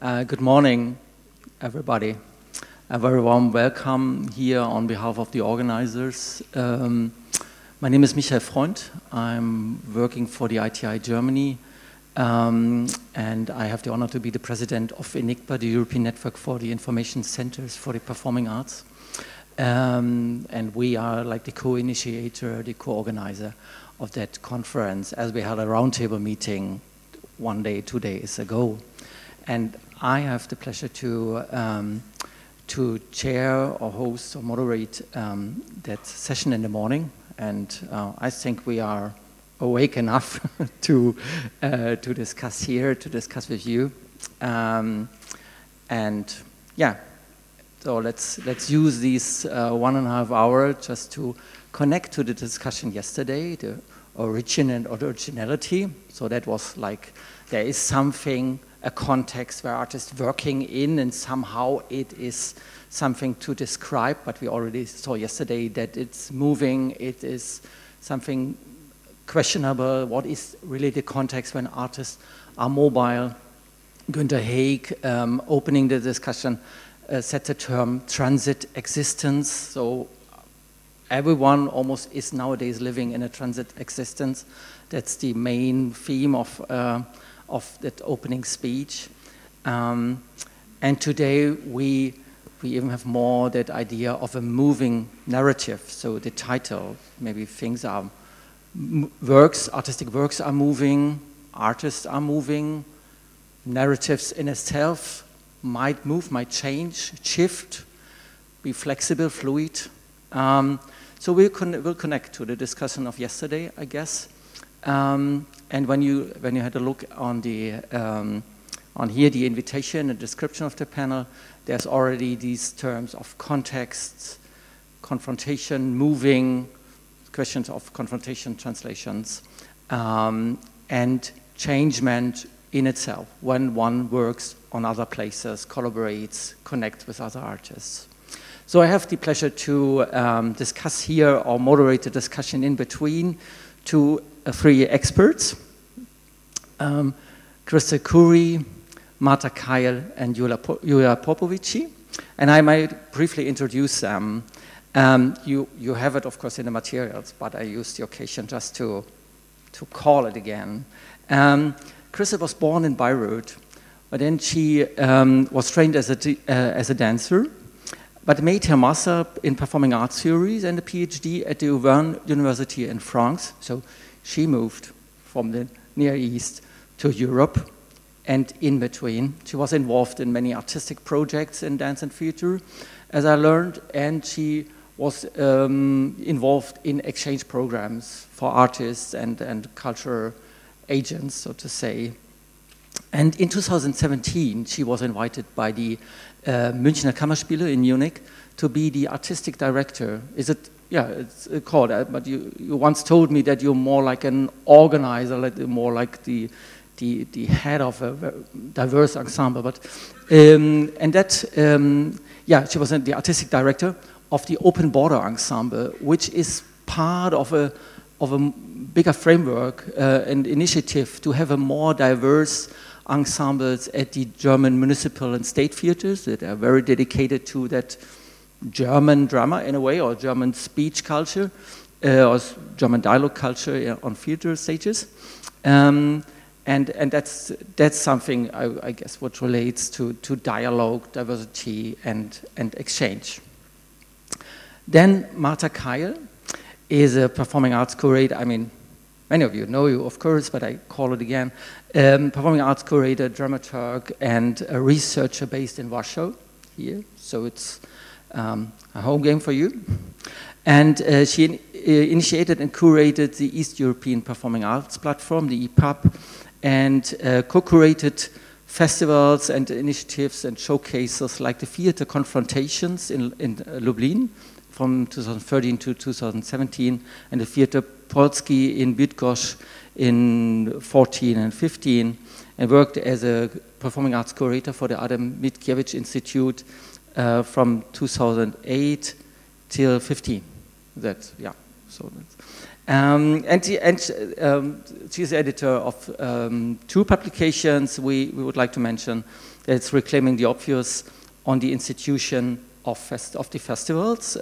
Good morning, everybody. A very warm welcome here on behalf of the organizers. My name is Michael Freund. I'm working for the ITI Germany, and I have the honor to be the president of ENIGPA, the European Network for the Information Centers for the Performing Arts. And we are like the co-initiator, the co-organizer of that conference, as we had a roundtable meeting 2 days ago. And I have the pleasure to chair or host or moderate that session in the morning. And I think we are awake enough to discuss here, to discuss with you. And yeah, so let's use these 1.5 hours just to connect to the discussion yesterday, the origin and originality. So that was like, there is something, a context where artists working in, and somehow it is something to describe, but we already saw yesterday that it's moving, it is something questionable. What is really the context when artists are mobile? Günter Haig, opening the discussion, set the term transit existence. So everyone almost is nowadays living in a transit existence. That's the main theme of that opening speech. And today we even have more that idea of a moving narrative. So the title, maybe things are, artistic works are moving, artists are moving, narratives in itself might move, might change, shift, be flexible, fluid. So we'll connect to the discussion of yesterday, I guess. And when you had a look on the on here, the invitation and description of the panel, there's already these terms of context, confrontation, moving, questions of confrontation, translations, and changement in itself when one works on other places, collaborates, connects with other artists. So I have the pleasure to discuss here or moderate the discussion in between three experts, Krista Curry, Marta Keil, and Julia Popovici. And I might briefly introduce them. You have it, of course, in the materials, but I used the occasion just to call it again. Krista was born in Beirut, but then she was trained as a dancer, but made her master in performing arts theories and a PhD at the Auvergne University in France. So she moved from the Near East to Europe, and in between, she was involved in many artistic projects in dance and theater, as I learned, and she was involved in exchange programs for artists and cultural agents, so to say. And in 2017, she was invited by the Münchner Kammerspiele in Munich to be the artistic director. Yeah, it's called that, but you once told me that you're more like an organizer, more like the head of a diverse ensemble. But yeah, she was the artistic director of the Open Border Ensemble, which is part of a bigger framework and initiative to have a more diverse ensembles at the German municipal and state theaters that are very dedicated to that German drama in a way, or German speech culture, or German dialogue culture on theater stages. And that's something I guess what relates to dialogue, diversity, and exchange. Then Marta Keil is a performing arts curator. I mean, many of you know you, of course, but I call it again. Performing arts curator, dramaturg, and a researcher based in Warsaw here. So it's a home game for you. And she initiated and curated the East European Performing Arts Platform, the EPUB, and co-curated festivals and initiatives and showcases like the Theater Confrontations in Lublin from 2013 to 2017, and the Theater Polski in Bydgoszcz in 14 and 15, and worked as a performing arts curator for the Adam Mickiewicz Institute from 2008 till 15. Yeah. So that's, she's editor of 2 publications we would like to mention. It's reclaiming the obvious on the institution of the festivals.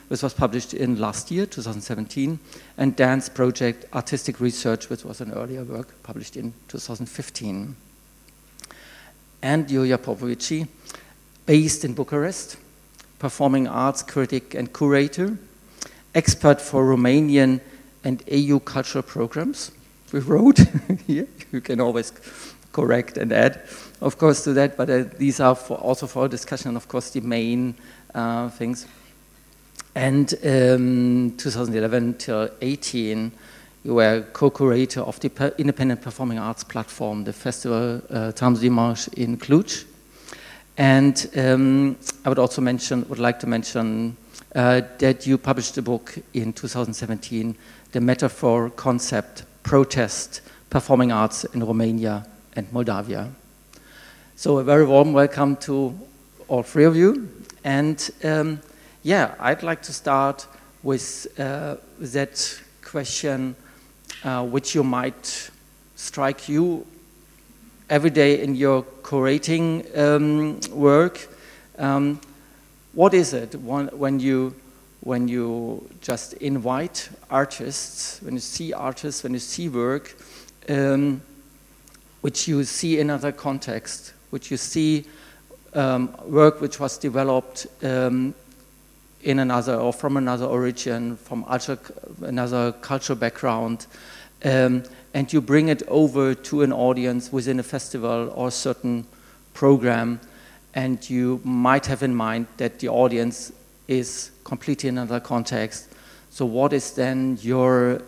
This was published in last year, 2017, and Dance Project Artistic Research, which was an earlier work published in 2015. And Julia Popovici, based in Bucharest, performing arts critic and curator, expert for Romanian and EU cultural programs. We wrote here, you can always correct and add, of course, to that, but these are also for our discussion, of course, the main things. And 2011 till 18, you were co-curator of the independent performing arts platform, the festival Tams Dimanche in Cluj. And I would like to mention that you published a book in 2017, The Metaphor Concept, Protest, Performing Arts in Romania and Moldavia. So a very warm welcome to all three of you. And yeah, I'd like to start with that question which you might strike you every day in your curating work. What is it when you just invite artists, when you see work, which you see in another context, which you see work which was developed in another or from another origin, from another cultural background, and you bring it over to an audience within a festival or a certain program, and you might have in mind that the audience is completely in another context. So what is then your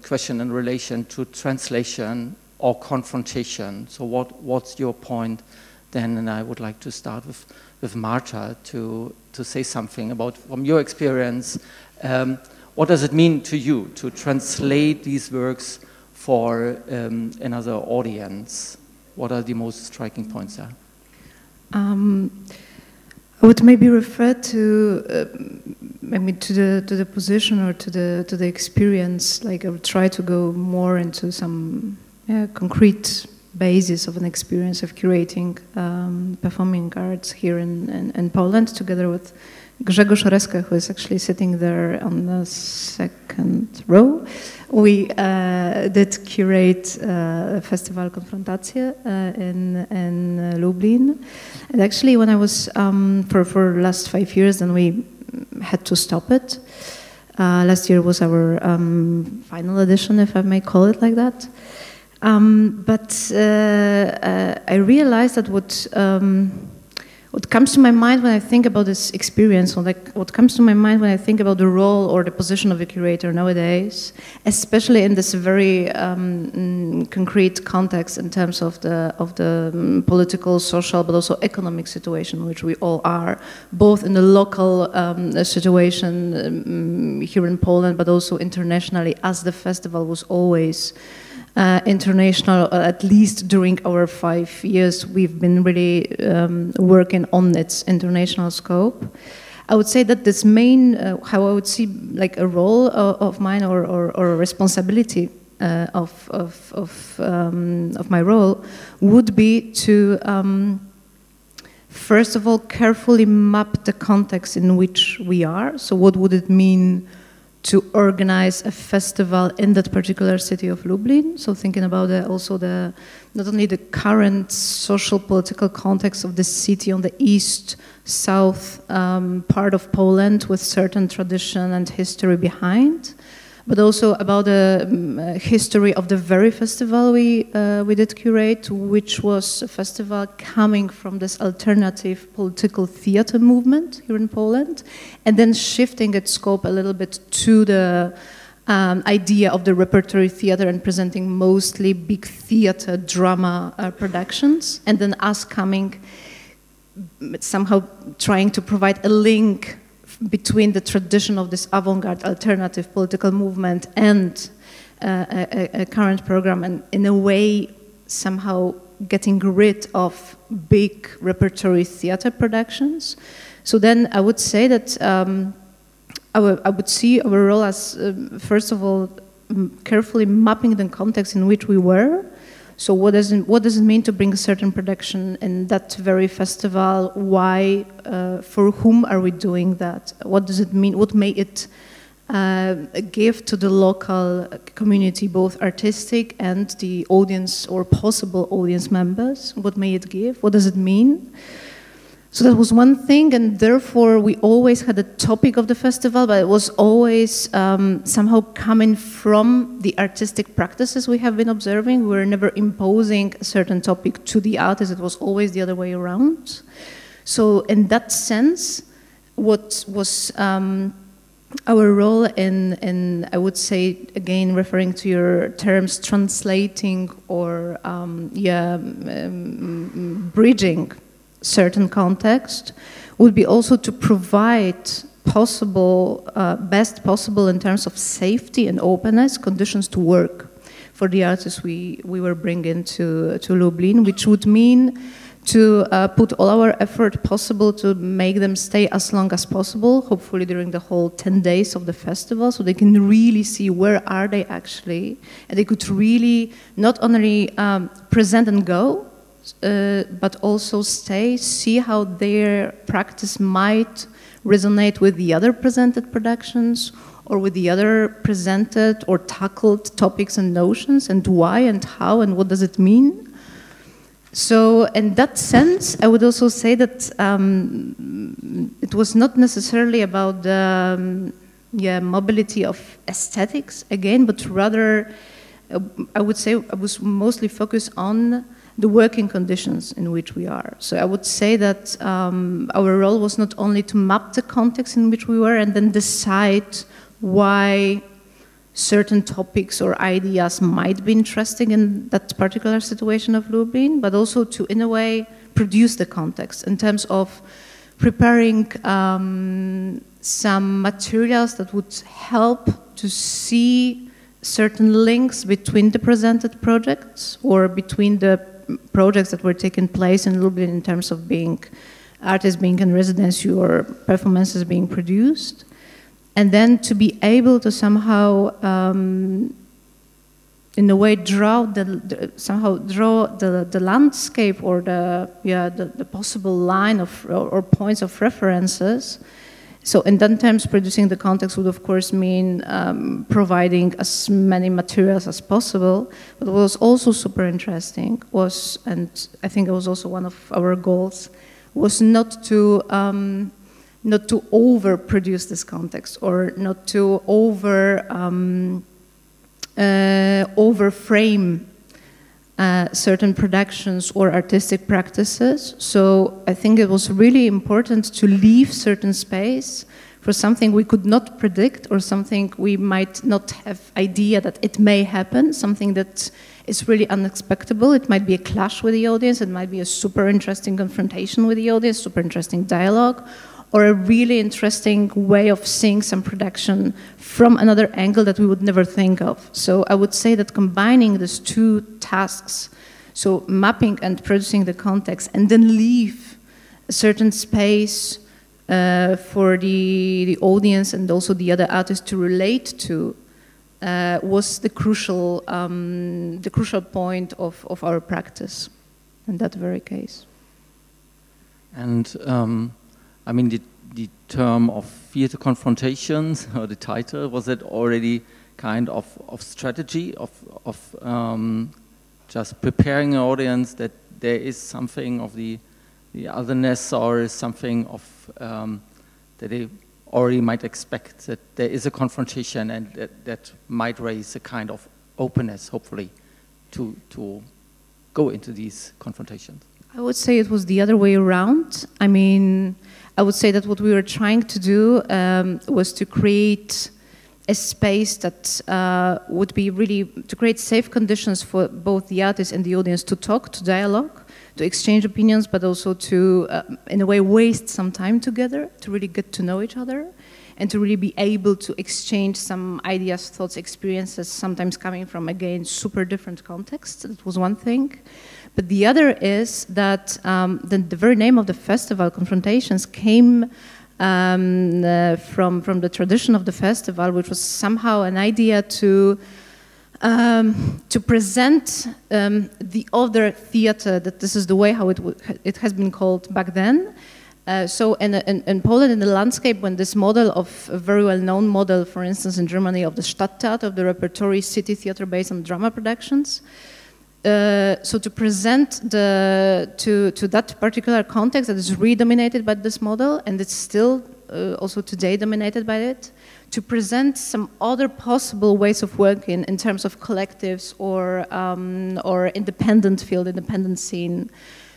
question in relation to translation or confrontation? So what's your point then? And I would like to start with Marta to say something about, from your experience, what does it mean to you to translate these works for another audience? What are the most striking points there? I would maybe refer to maybe to the position or to the experience. Like I would try to go more into some concrete basis of an experience of curating performing arts here in Poland, together with Grzegorz Reszkę, who is actually sitting there on the second row. We did curate Festival Confrontation in Lublin. And actually, when I was, for the last 5 years, then we had to stop it. Last year was our final edition, if I may call it like that. But I realized that what comes to my mind when I think about this experience, or like what comes to my mind when I think about the role or the position of a curator nowadays, especially in this very concrete context in terms of the political, social, but also economic situation in which we all are, both in the local situation here in Poland, but also internationally, as the festival was always international, at least during our 5 years, we've been really working on its international scope. I would say that this main, how I would see like a role of mine or a responsibility of my role would be to first of all carefully map the context in which we are. So what would it mean to organize a festival in that particular city of Lublin? So thinking about also not only the current social political context of the city on the east-south part of Poland with certain tradition and history behind, but also about the history of the very festival we did curate, which was a festival coming from this alternative political theater movement here in Poland, and then shifting its scope a little bit to the idea of the repertory theater and presenting mostly big theater drama productions, and then us coming somehow trying to provide a link between the tradition of this avant-garde alternative political movement and a current program, and in a way somehow getting rid of big repertory theater productions. So then I would say that I would see our role as, first of all, carefully mapping the context in which we were, So what does it mean to bring a certain production in that very festival? Why, for whom are we doing that? What does it mean? What may it give to the local community, both artistic and the audience or possible audience members? What may it give? What does it mean? So that was one thing, and therefore we always had a topic of the festival, but it was always somehow coming from the artistic practices we have been observing. We were never imposing a certain topic to the artist, it was always the other way around. So in that sense, what was our role in, I would say, again, referring to your terms, translating or bridging certain context, would be also to provide possible, best possible in terms of safety and openness, conditions to work for the artists we were bringing to Lublin, which would mean to put all our effort possible to make them stay as long as possible, hopefully during the whole 10 days of the festival, so they can really see where are they actually, and they could really not only present and go, but also stay, see how their practice might resonate with the other presented productions or with the other presented or tackled topics and notions, and why and how and what does it mean. So in that sense, I would also say that it was not necessarily about the mobility of aesthetics again, but rather I would say I was mostly focused on the working conditions in which we are. So I would say that our role was not only to map the context in which we were and then decide why certain topics or ideas might be interesting in that particular situation of Lublin, but also to, in a way, produce the context in terms of preparing some materials that would help to see certain links between the presented projects or between the projects that were taking place in Lublin in terms of being artists being in residency or performances being produced, and then to be able to somehow, in a way, draw the landscape or the possible line of or points of references. So in that terms, producing the context would of course mean providing as many materials as possible. But what was also super interesting was, and I think it was also one of our goals, was not to overproduce this context or not to overframe certain productions or artistic practices. So I think it was really important to leave certain space for something we could not predict or something we might not have idea that it may happen, something that is really unexpected. It might be a clash with the audience, it might be a super interesting confrontation with the audience, super interesting dialogue, or a really interesting way of seeing some production from another angle that we would never think of. So I would say that combining these two tasks, so mapping and producing the context, and then leave a certain space for the audience and also the other artists to relate to, was the crucial point of our practice in that very case. And I mean, the term of Theater Confrontations, or the title, was it already kind of strategy of just preparing an audience that there is something of the otherness, or is something of that they already might expect, that there is a confrontation and that might raise a kind of openness, hopefully, to go into these confrontations? I would say it was the other way around. I mean, I would say that what we were trying to do was to create a space that would be really, to create safe conditions for both the artist and the audience to talk, to dialogue, to exchange opinions, but also to, in a way, waste some time together, to really get to know each other, and to really be able to exchange some ideas, thoughts, experiences, sometimes coming from, again, super different contexts. That was one thing. But the other is that the very name of the festival, Confrontations, came from the tradition of the festival, which was somehow an idea to to present the other theater, that this is the way how it has been called back then. So in Poland, in the landscape, when this model of a very well-known model, for instance, in Germany, of the Stadttheater, of the repertory city theater based on drama productions, so to present to that particular context that is really dominated by this model, and it's still also today dominated by it, to present some other possible ways of working in terms of collectives or independent field, independent scene.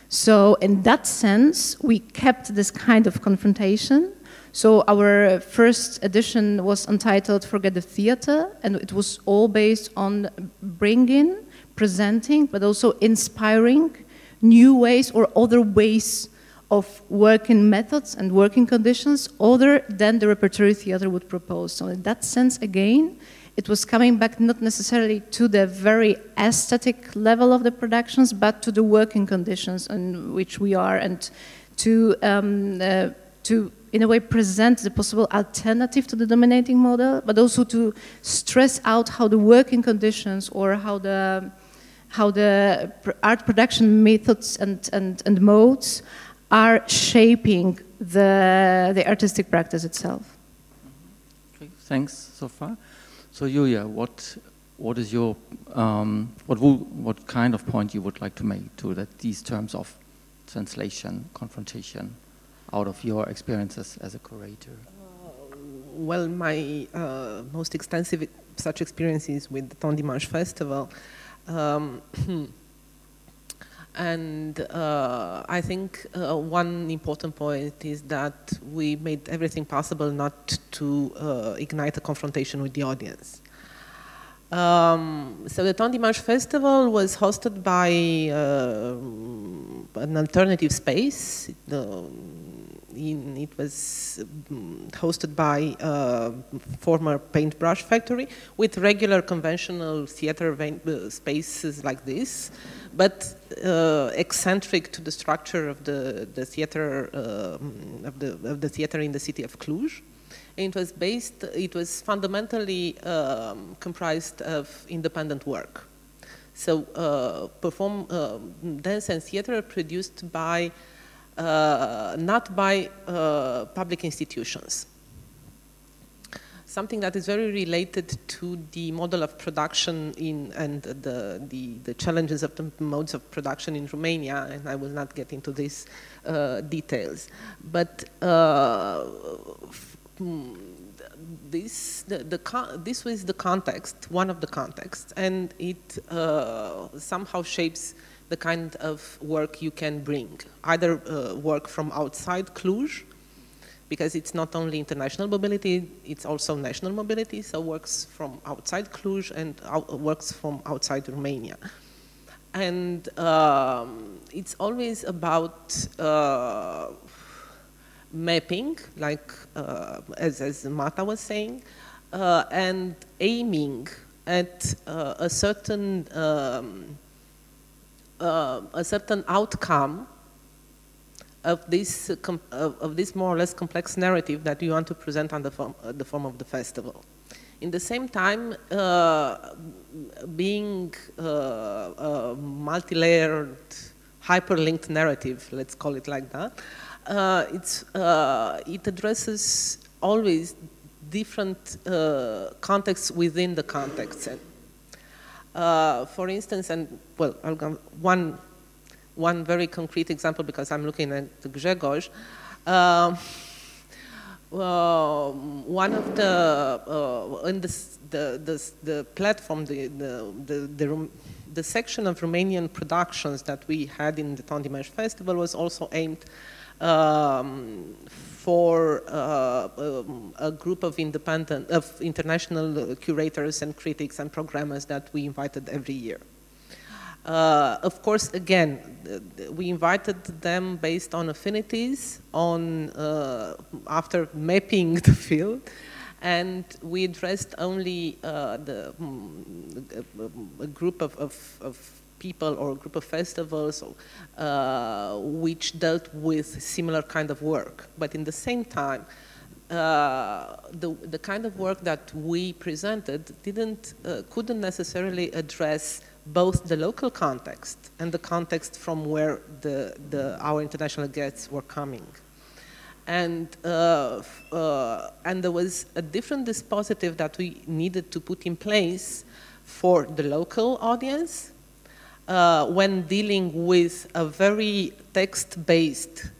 So in that sense, we kept this kind of confrontation. So our first edition was entitled Forget the Theater, and it was all based on bringing, presenting, but also inspiring new ways or other ways of working methods and working conditions other than the repertory theater would propose. So in that sense, again, it was coming back not necessarily to the very aesthetic level of the productions, but to the working conditions in which we are, and to in a way present the possible alternative to the dominating model, but also to stress out how the working conditions or how the art production methods and modes are shaping the artistic practice itself. Okay, thanks so far. So Julia, what is your what kind of point you would like to make to these terms of translation, confrontation, out of your experiences as a curator? Well, my most extensive such experiences with the Temps Dimanche Festival, and I think one important point is that we made everything possible not to ignite a confrontation with the audience. So the Temps Dimanche Festival was hosted by an alternative space. It was hosted by a former paintbrush factory with regular conventional theater spaces like this, but eccentric to the structure of the theater of the theater in the city of Cluj. And it was fundamentally comprised of independent work. So dance and theater produced by not by public institutions. Something that is very related to the model of production and the challenges of the modes of production in Romania, and I will not get into these details. But this was the context, one of the contexts, and it somehow shapes the kind of work you can bring. Either work from outside Cluj, because it's not only international mobility, it's also national mobility, so works from outside Cluj and works from outside Romania. And it's always about mapping, like as Marta was saying, and aiming at a certain outcome of this more or less complex narrative that you want to present on the form of the festival. In the same time, being a multi-layered, hyperlinked narrative, let's call it like that, it addresses always different contexts within the context. For instance, and well, I'll go one very concrete example because I'm looking at Grzegorz. One of the platform, the section of Romanian productions that we had in the Temps Dimanche Festival was also aimed for a group of international curators and critics and programmers that we invited every year. Of course, again, we invited them based on affinities, after mapping the field, and we addressed only a group of people or a group of festivals which dealt with similar kind of work. But in the same time, the kind of work that we presented couldn't necessarily address both the local context and the context from where our international guests were coming. And there was a different dispositif that we needed to put in place for the local audience when dealing with a very text-based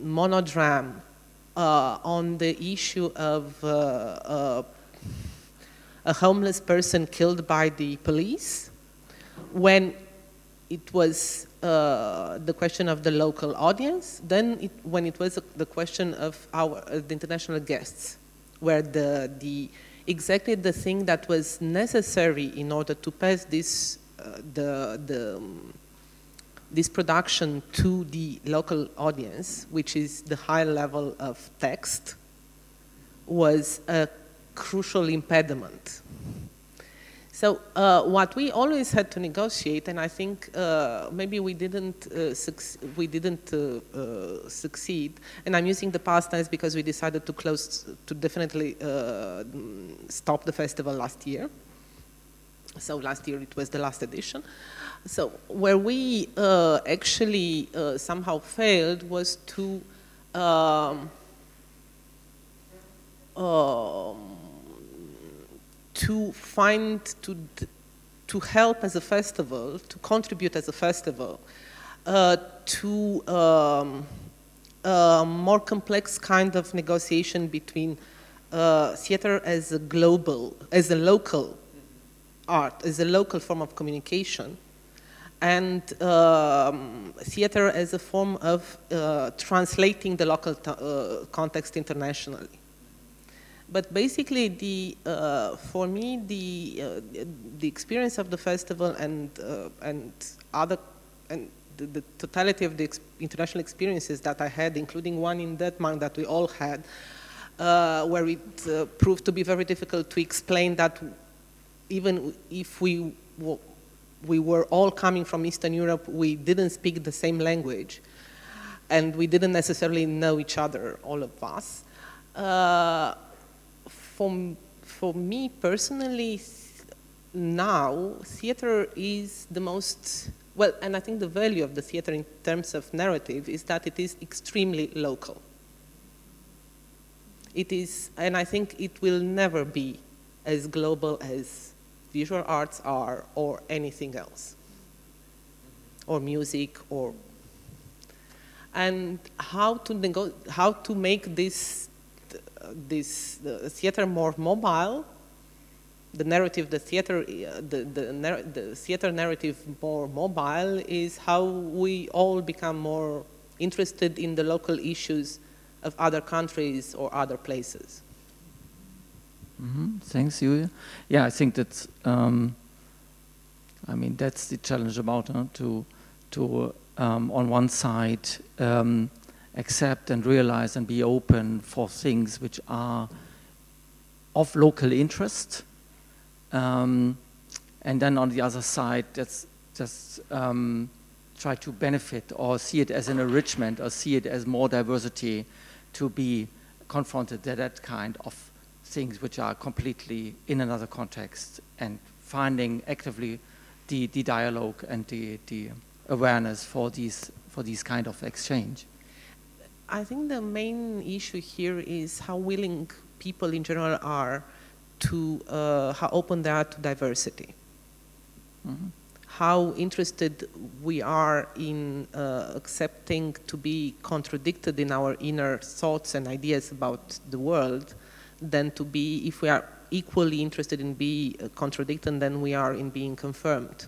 monodram on the issue of a homeless person killed by the police, when it was the question of the local audience, then when it was the question of the international guests, where exactly the thing that was necessary in order to pass this this production to the local audience, which is the high level of text, was a crucial impediment. So what we always had to negotiate, and I think maybe we didn't succeed, and I'm using the past tense because we decided to definitely stop the festival last year. So last year it was the last edition. So where we actually somehow failed was to help as a festival, to contribute as a festival to a more complex kind of negotiation between theater as a local art, as a local form of communication, and theater as a form of translating the local context internationally. But basically, for me, the experience of the festival and the totality of the international experiences that I had, including one in Denmark that we all had, where it proved to be very difficult to explain that even if we were all coming from Eastern Europe, we didn't speak the same language, and we didn't necessarily know each other, all of us. For me personally, now, theater is the most, well, and I think the value of the theater in terms of narrative is that it is extremely local. It is, and I think it will never be as global as visual arts are, or anything else, or music, or, and how to make this theater more mobile, the narrative, the theater narrative more mobile, is how we all become more interested in the local issues of other countries or other places. Mm-hmm. Thanks, Julia. Yeah, I think that's, I mean, that's the challenge about to on one side, accept and realize and be open for things which are of local interest, and then on the other side, just try to benefit or see it as an enrichment or see it as more diversity, to be confronted to that kind of things which are completely in another context, and finding actively the dialogue and the awareness for these kind of exchange. I think the main issue here is how willing people in general are to, how open they are to diversity. Mm-hmm. How interested we are in accepting to be contradicted in our inner thoughts and ideas about the world, than to be, if we are equally interested in being contradicted, than we are in being confirmed.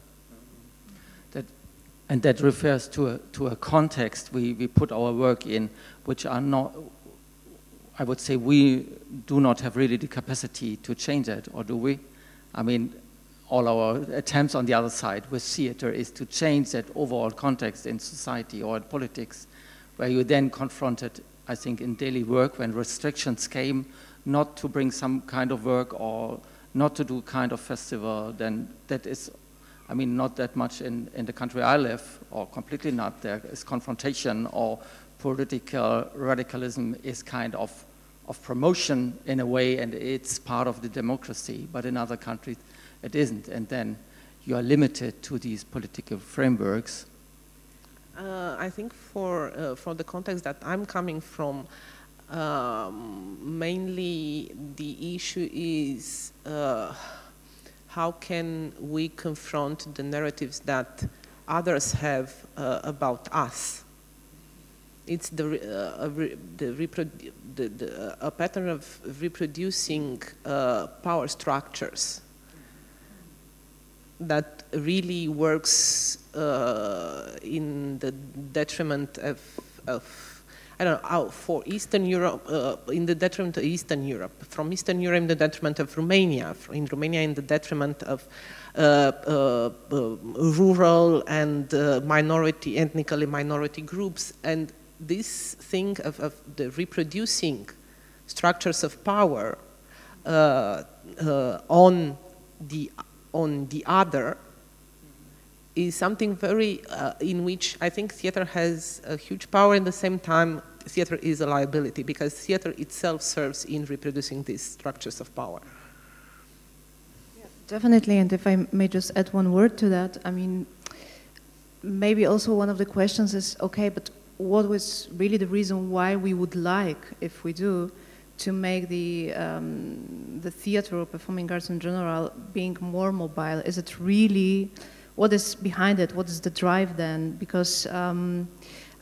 And that refers to a context we put our work in, which are not, I would say, we do not have really the capacity to change that, or do we? I mean, all our attempts on the other side with theater is to change that overall context in society or in politics, where you then confronted, I think, in daily work, when restrictions came, not to bring some kind of work or not to do kind of festival, then that is, I mean, not that much in the country I live, or completely not. There is confrontation or political radicalism is kind of promotion in a way, and it's part of the democracy, but in other countries it isn't, and then you are limited to these political frameworks. I think for the context that I'm coming from, mainly the issue is how can we confront the narratives that others have about us. It's a pattern of reproducing power structures that really works in the detriment of I don't know, for Eastern Europe, in the detriment of Eastern Europe, from Eastern Europe in the detriment of Romania, in Romania in the detriment of rural and ethnically minority groups. And this thing of the reproducing structures of power on the other is something very in which I think theater has a huge power. At the same time, theater is a liability because theater itself serves in reproducing these structures of power. Yeah, definitely, and if I may just add one word to that, I mean, maybe also one of the questions is, okay, but what was really the reason why we would like, if we do, to make the theater or performing arts in general being more mobile? Is it really, what is behind it? What is the drive then? Because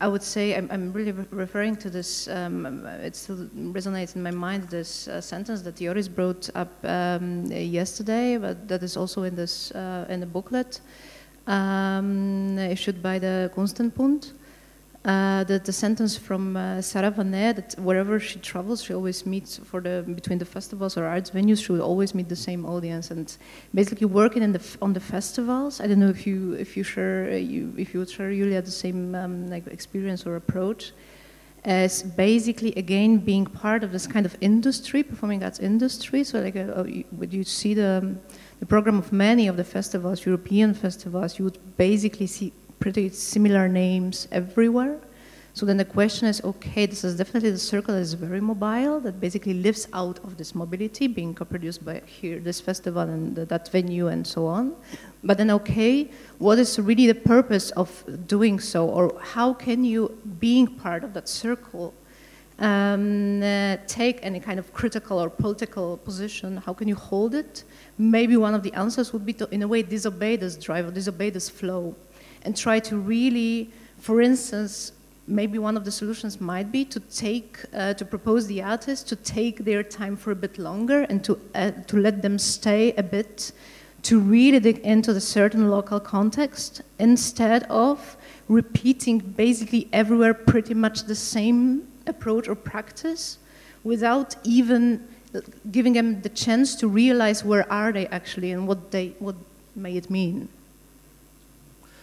I would say, I'm really referring to this, it still resonates in my mind, this sentence that Joris brought up yesterday, but that is also in this, in the booklet issued by the Kunstenbund. The sentence from Sarah Vanet, that wherever she travels, she always meets between the festivals or arts venues, she will always meet the same audience. And basically working on the festivals, I don't know if you would share, Julia, the same like experience or approach, as basically again being part of this kind of industry, performing arts industry. So like would you see the program of many of the festivals, European festivals, you would basically see pretty similar names everywhere. So then the question is, okay, this is definitely the circle that is very mobile, that basically lives out of this mobility, being co-produced by here, this festival and that venue and so on. But then, okay, what is really the purpose of doing so? Or how can you, being part of that circle, take any kind of critical or political position? How can you hold it? Maybe one of the answers would be to, in a way, disobey this drive or disobey this flow, and try to really, for instance, maybe one of the solutions might be to propose the artists to take their time for a bit longer and to let them stay a bit, to really dig into the certain local context, instead of repeating basically everywhere pretty much the same approach or practice, without even giving them the chance to realize where are they actually and what may it mean.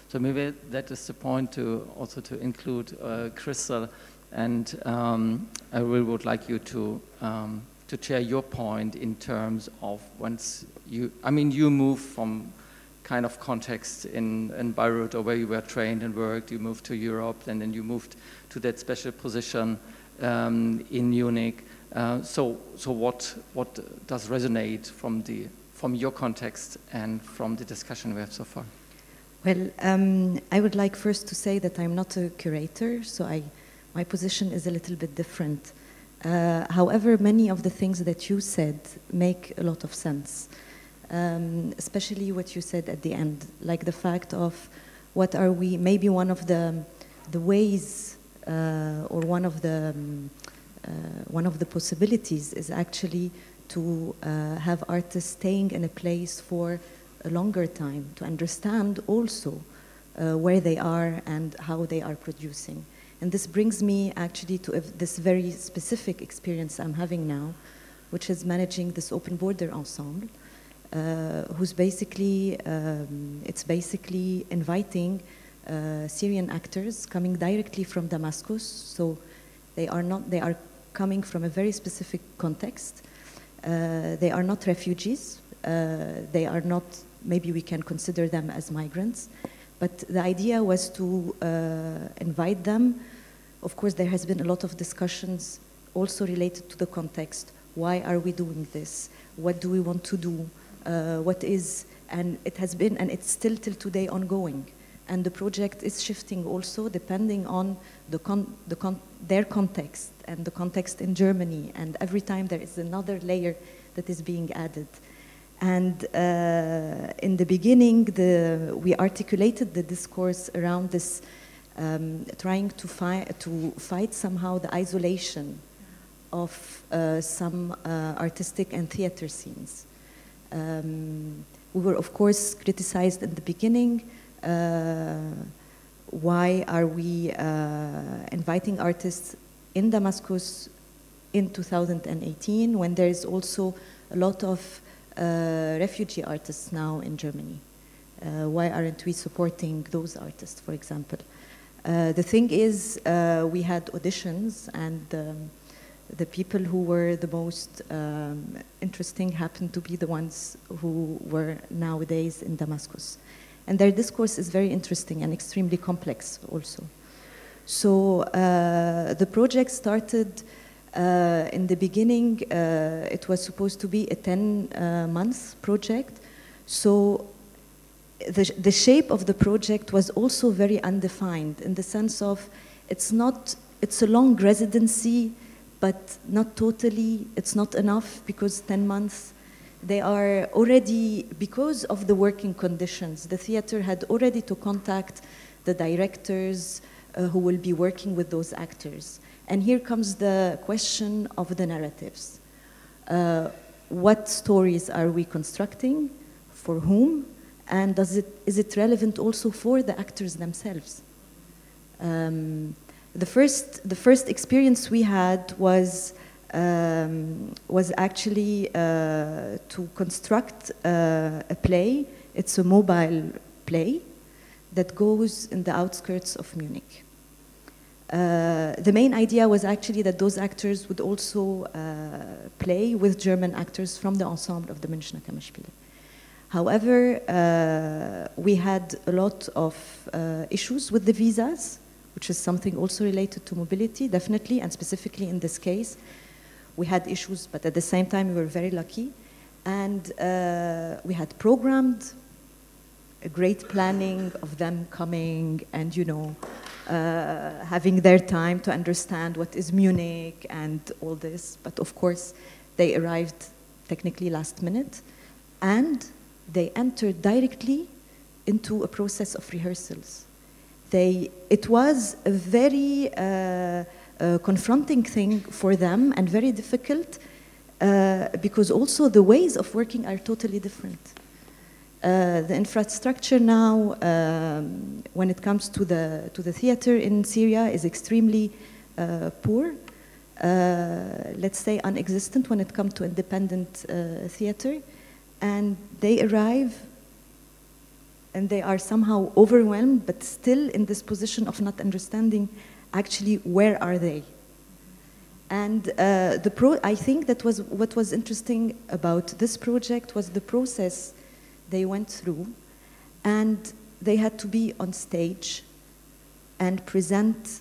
So maybe that is the point to also to include Crystal, and I really would like you to share your point in terms of once you move from kind of context in Beirut or where you were trained and worked, you moved to Europe, and then you moved to that special position in Munich. So what does resonate from your context and from the discussion we have so far? Well, I would like first to say that I'm not a curator, so my position is a little bit different. However, many of the things that you said make a lot of sense, especially what you said at the end, like the fact of what are we, maybe one of the ways or one of the possibilities is actually to have artists staying in a place for a longer time, to understand also where they are and how they are producing. And this brings me actually to this very specific experience I'm having now, which is managing this open border ensemble, who's basically, it's basically inviting Syrian actors coming directly from Damascus. So they are coming from a very specific context. They are not refugees. They are not, maybe we can consider them as migrants, but the idea was to invite them of course, there has been a lot of discussions also related to the context. Why are we doing this? What do we want to do? What is, and it has been, and it's still till today ongoing. And the project is shifting also depending on their context and the context in Germany. And every time there is another layer that is being added. And in the beginning, we articulated the discourse around this, trying to fight somehow the isolation of some artistic and theater scenes. We were, of course, criticized in the beginning. Why are we inviting artists in Damascus in 2018 when there is also a lot of refugee artists now in Germany? Why aren't we supporting those artists, for example? The thing is, we had auditions, and the people who were the most interesting happened to be the ones who were nowadays in Damascus. And their discourse is very interesting and extremely complex also. So the project started in the beginning. It was supposed to be a 10-month project. So the shape of the project was also very undefined in the sense of it's a long residency, but not totally, it's not enough because 10 months, they are already, because of the working conditions, the theater had already to contact the directors who will be working with those actors. And here comes the question of the narratives. What stories are we constructing? For whom? And is it relevant also for the actors themselves? The first experience we had was actually to construct a play. It's a mobile play that goes in the outskirts of Munich. The main idea was actually that those actors would also play with German actors from the ensemble of the Münchner Kammerspiele. However, we had a lot of issues with the visas, which is something also related to mobility, definitely, and specifically in this case. We had issues, but at the same time, we were very lucky. And we had programmed a great planning of them coming and, you know, having their time to understand what is Munich and all this. But of course, they arrived technically last minute, and they entered directly into a process of rehearsals. It was a very confronting thing for them and very difficult because also the ways of working are totally different. The infrastructure now, when it comes to the theater in Syria, is extremely poor. Let's say non-existent when it comes to independent theater, and they arrive and they are somehow overwhelmed, but still in this position of not understanding actually where are they. And I think that was what was interesting about this project was the process they went through, and they had to be on stage and present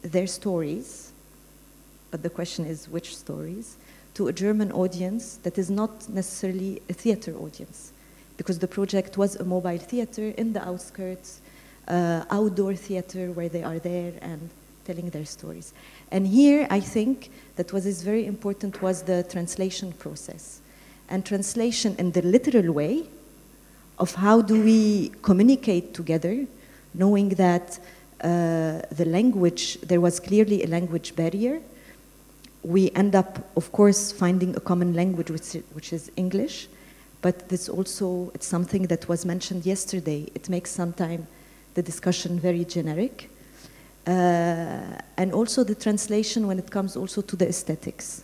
their stories, but the question is which stories, to a German audience that is not necessarily a theater audience, because the project was a mobile theater in the outskirts, outdoor theater where they are there and telling their stories. And here I think that what is very important was the translation process. And translation in the literal way of how do we communicate together, knowing that the language, there was clearly a language barrier. We end up, of course, finding a common language, which is English, but this also, it's something that was mentioned yesterday. It makes sometimes the discussion very generic. And also the translation when it comes also to the aesthetics.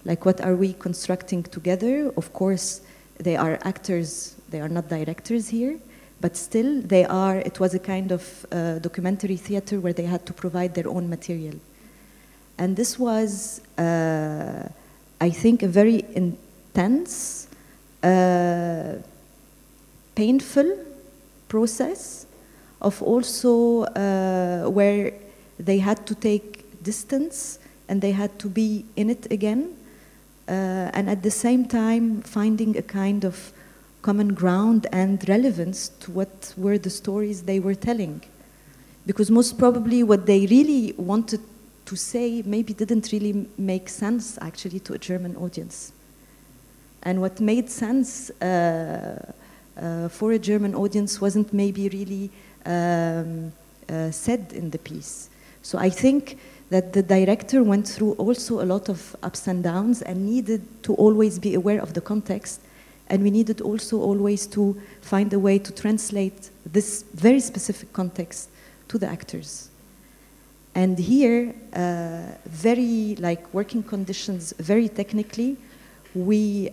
Like what are we constructing together? Of course, they are actors, they are not directors here, but still they are, it was a kind of documentary theater where they had to provide their own material. And this was, I think, a very intense, painful process of also where they had to take distance, and they had to be in it again, and at the same time finding a kind of common ground and relevance to what were the stories they were telling. Because most probably what they really wanted to say maybe didn't really make sense actually to a German audience. And what made sense for a German audience wasn't maybe really said in the piece. So I think that the director went through also a lot of ups and downs and needed to always be aware of the context, and we needed also always to find a way to translate this very specific context to the actors. And here, very like working conditions, very technically, we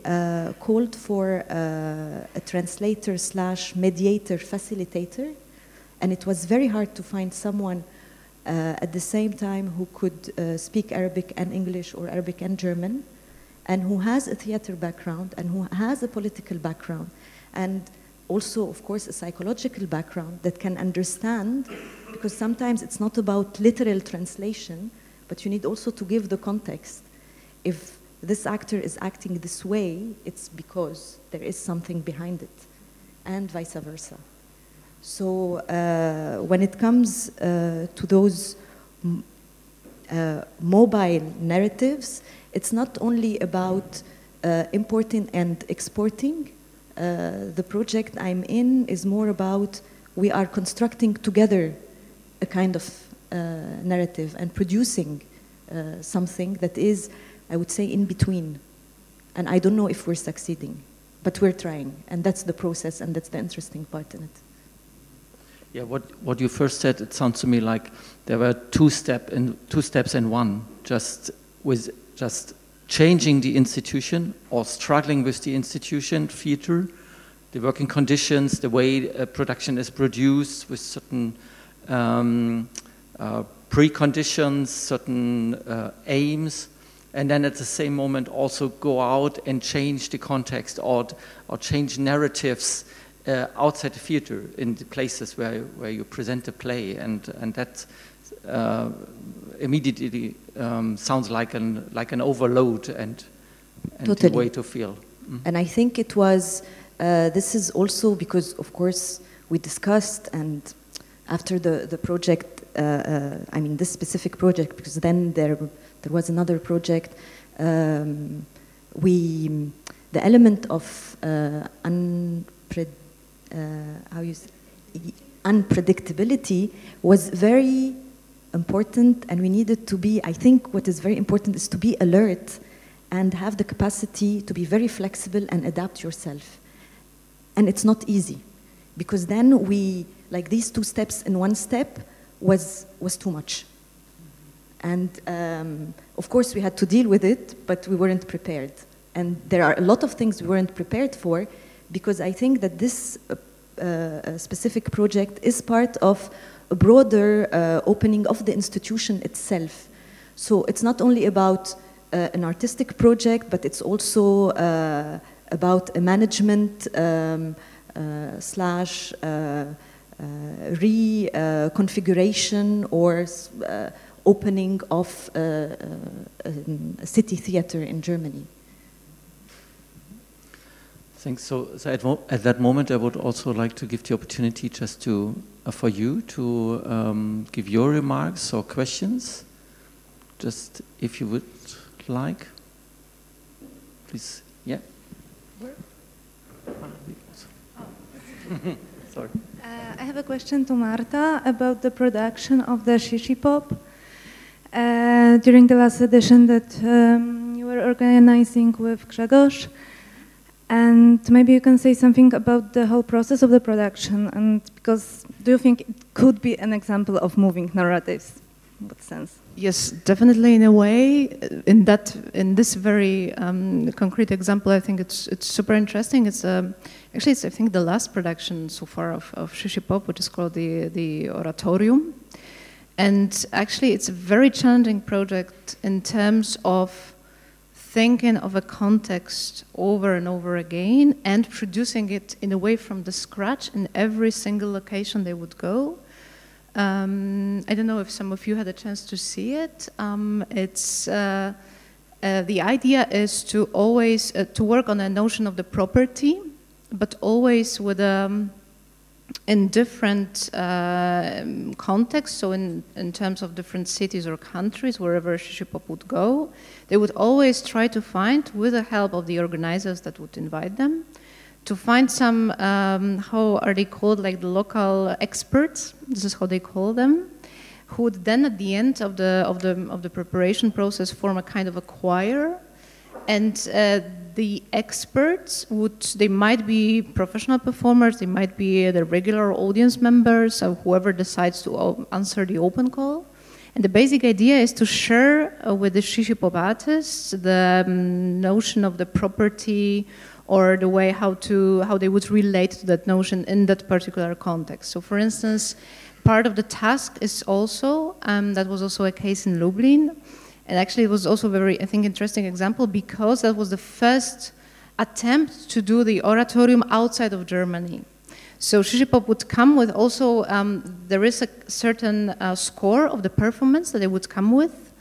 called for a translator / mediator facilitator, and it was very hard to find someone at the same time who could speak Arabic and English or Arabic and German, and who has a theater background and who has a political background, and also, of course, a psychological background that can understand, because sometimes it's not about literal translation, but you need also to give the context. If this actor is acting this way, it's because there is something behind it, and vice versa. So when it comes to those mobile narratives, it's not only about importing and exporting. The project I'm in is more about we are constructing together a kind of narrative and producing something that is, I would say, in between. And I don't know if we're succeeding, but we're trying. And that's the process, and that's the interesting part in it. Yeah, what you first said, it sounds to me like there were two steps in one, just changing the institution or struggling with the institution, theater, the working conditions, the way a production is produced with certain preconditions, certain aims, and then at the same moment also go out and change the context or change narratives outside the theater in the places where you present the play, and that immediately sounds like an overload and totally. The way to feel. Mm. And I think it was this is also because, of course, we discussed, and after the project, I mean this specific project, because then there was another project. The element of unpredictability was very important, and we needed to be, I think what is very important is to be alert and have the capacity to be very flexible and adapt yourself. And it's not easy, because then like these two steps in one step was too much. And of course we had to deal with it, but we weren't prepared. And there are a lot of things we weren't prepared for, because I think that this specific project is part of a broader opening of the institution itself. So it's not only about an artistic project, but it's also about a management slash reconfiguration or opening of a city theater in Germany. Thanks. So at that moment, I would also like to give the opportunity just to for you to give your remarks or questions, just if you would like. Please, yeah. Where? Sorry. I have a question to Marta about the production of the Shishi Pop. During the last edition that you were organizing with Grzegorz. And maybe you can say something about the whole process of the production, and because do you think it could be an example of moving narratives? In what sense? Yes, definitely in a way. In this very concrete example, I think it's super interesting. It's actually I think the last production so far of Shishi Pop, which is called the Oratorium, and actually it's a very challenging project in terms of thinking of a context over and over again and producing it in a way from the scratch in every single location they would go. I don't know if some of you had a chance to see it. The idea is to always to work on a notion of the property, but always with in different contexts. So in terms of different cities or countries, wherever Shishi Pop would go, they would always try to find, with the help of the organizers that would invite them, to find some, how are they called, like the local experts, this is how they call them, who would then at the end of the preparation process form a kind of a choir. And the experts they might be professional performers, they might be the regular audience members, or whoever decides to answer the open call. And the basic idea is to share with the Shishi Pop artists the notion of the property, or the way how they would relate to that notion in that particular context. So for instance, part of the task is also, that was also a case in Lublin, and actually it was also a very, I think, interesting example, because that was the first attempt to do the oratorium outside of Germany. So Shishi Pop would come with also, there is a certain score of the performance that they would come with,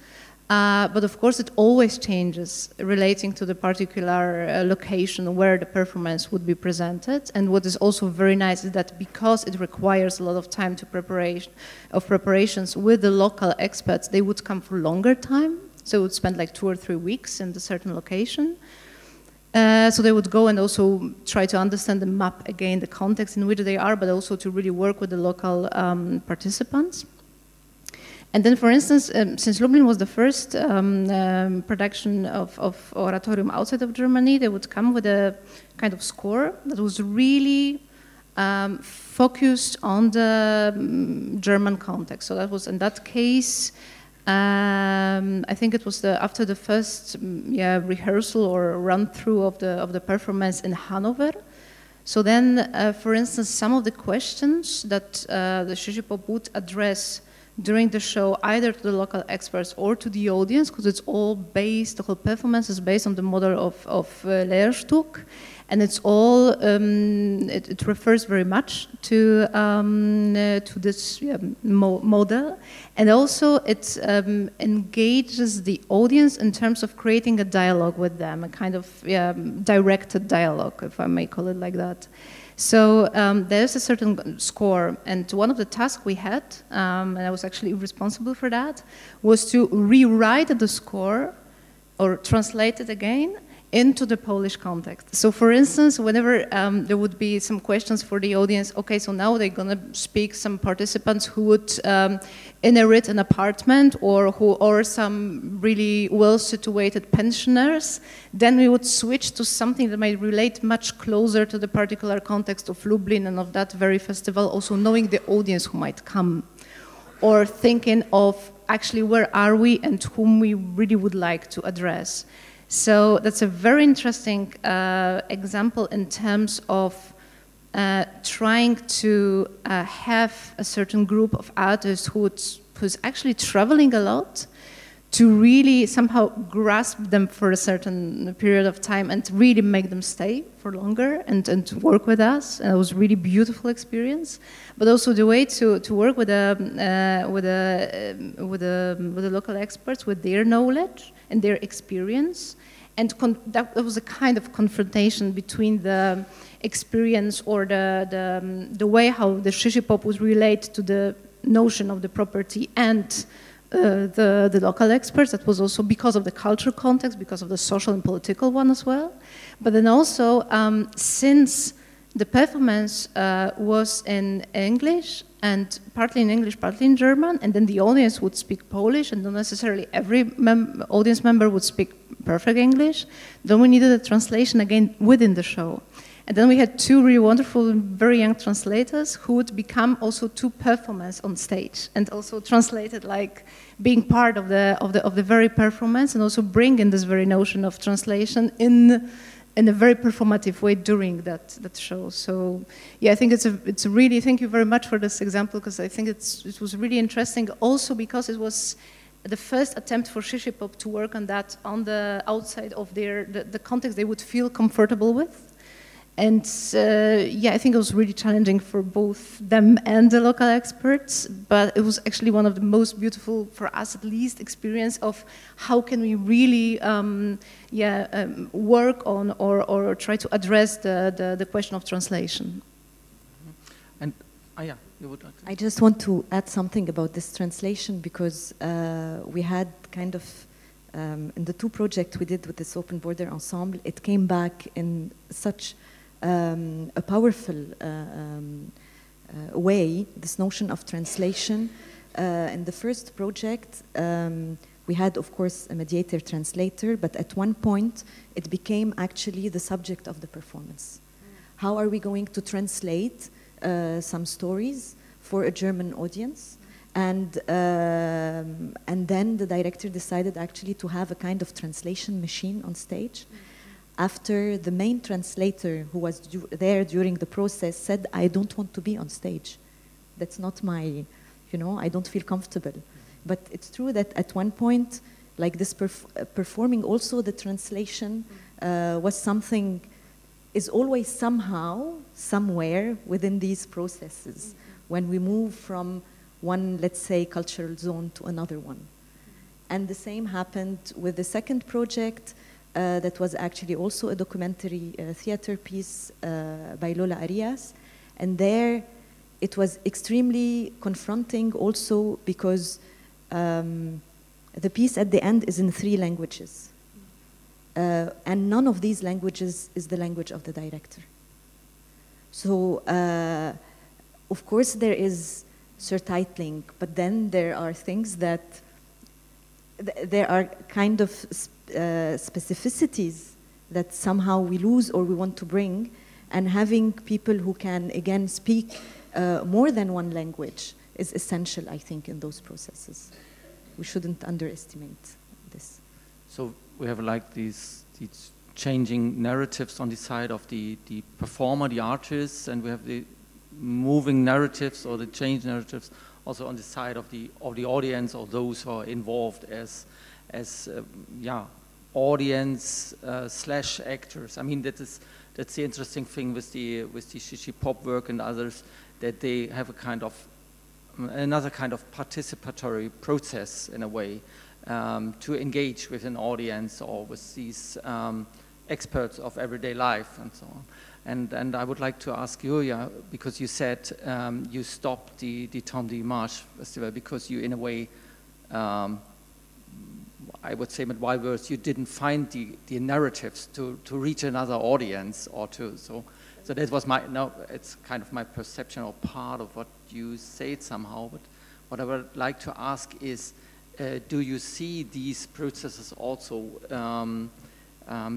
but of course it always changes relating to the particular location where the performance would be presented. And what is also very nice is that because it requires a lot of time to preparations with the local experts, they would come for longer time. So they would spend like 2 or 3 weeks in a certain location. So they would go and also try to understand the map again, the context in which they are, but also to really work with the local participants. And then, for instance, since Lublin was the first production of oratorium outside of Germany, they would come with a kind of score that was really focused on the German context. So that was, in that case, I think it was after the first rehearsal or run-through of the performance in Hanover. So then, for instance, some of the questions that the Shishi Pop would address during the show, either to the local experts or to the audience, because it's all based, the whole performance is based on the model of Lehrstück, and it's all, it refers very much to this model, and also it engages the audience in terms of creating a dialogue with them, a kind of directed dialogue, if I may call it like that. So there's a certain score, and one of the tasks we had, and I was actually responsible for that, was to rewrite the score or translate it again into the Polish context. So for instance, whenever there would be some questions for the audience, okay, so now they're gonna speak some participants who would inherit an apartment or some really well-situated pensioners, then we would switch to something that might relate much closer to the particular context of Lublin and of that very festival, also knowing the audience who might come, or thinking of actually where are we and whom we really would like to address. So that's a very interesting example in terms of trying to have a certain group of artists who's actually traveling a lot to really somehow grasp them for a certain period of time and really make them stay for longer and to work with us. And it was a really beautiful experience. But also the way to work with the local experts, with their knowledge and their experience. And that was a kind of confrontation between the experience or the way how the Shishi Pop would relate to the notion of the property and the local experts. That was also because of the cultural context, because of the social and political one as well. But then also, since the performance was in English, and partly in English, partly in German, and then the audience would speak Polish, and not necessarily every audience member would speak perfect English, then we needed a translation again within the show. And then we had 2 really wonderful, very young translators who would become also 2 performers on stage, and also translated like being part of the very performance, and also bring in this very notion of translation in a very performative way during that show. So yeah, I think it's a really, thank you very much for this example, because I think it was really interesting also because it was the first attempt for Shishi Pop to work on that on the outside of the context they would feel comfortable with. And yeah, I think it was really challenging for both them and the local experts, but it was actually one of the most beautiful, for us at least, experience of how can we really work on or try to address the question of translation. And yeah, you would like to? I just want to add something about this translation, because we had kind of, in the two projects we did with this Open Border Ensemble, it came back in such a powerful way, this notion of translation. In the first project, we had, of course, a mediator translator, but at one point, it became actually the subject of the performance. How are we going to translate some stories for a German audience? And then the director decided actually to have a kind of translation machine on stage. After the main translator, who was there during the process, said, I don't want to be on stage. That's not my, I don't feel comfortable. But it's true that at one point, like this performing also the translation was something, is always somehow, somewhere within these processes, when we move from one, let's say, cultural zone to another one. And the same happened with the second project, that was actually also a documentary theater piece by Lola Arias. And there it was extremely confronting also because the piece at the end is in 3 languages. And none of these languages is the language of the director. So, of course, there is surtitling, but then there are things that there are kind of specificities that somehow we lose or we want to bring, and having people who can, again, speak more than one language is essential, I think, in those processes. We shouldn't underestimate this. So we have like these changing narratives on the side of the performer, the artist, and we have the moving narratives or the change narratives also on the side of the audience or those who are involved as audience slash actors. I mean, that's the interesting thing with the Shishi pop work and others, that they have a kind of another kind of participatory process in a way to engage with an audience or with these experts of everyday life and so on. And I would like to ask Julia, because you said you stopped the Temps d'Image Festival because you, in a way, I would say with wild words, you didn't find the narratives to reach another audience or to, so that was it's kind of my perception or part of what you said somehow, but what I would like to ask is, do you see these processes also,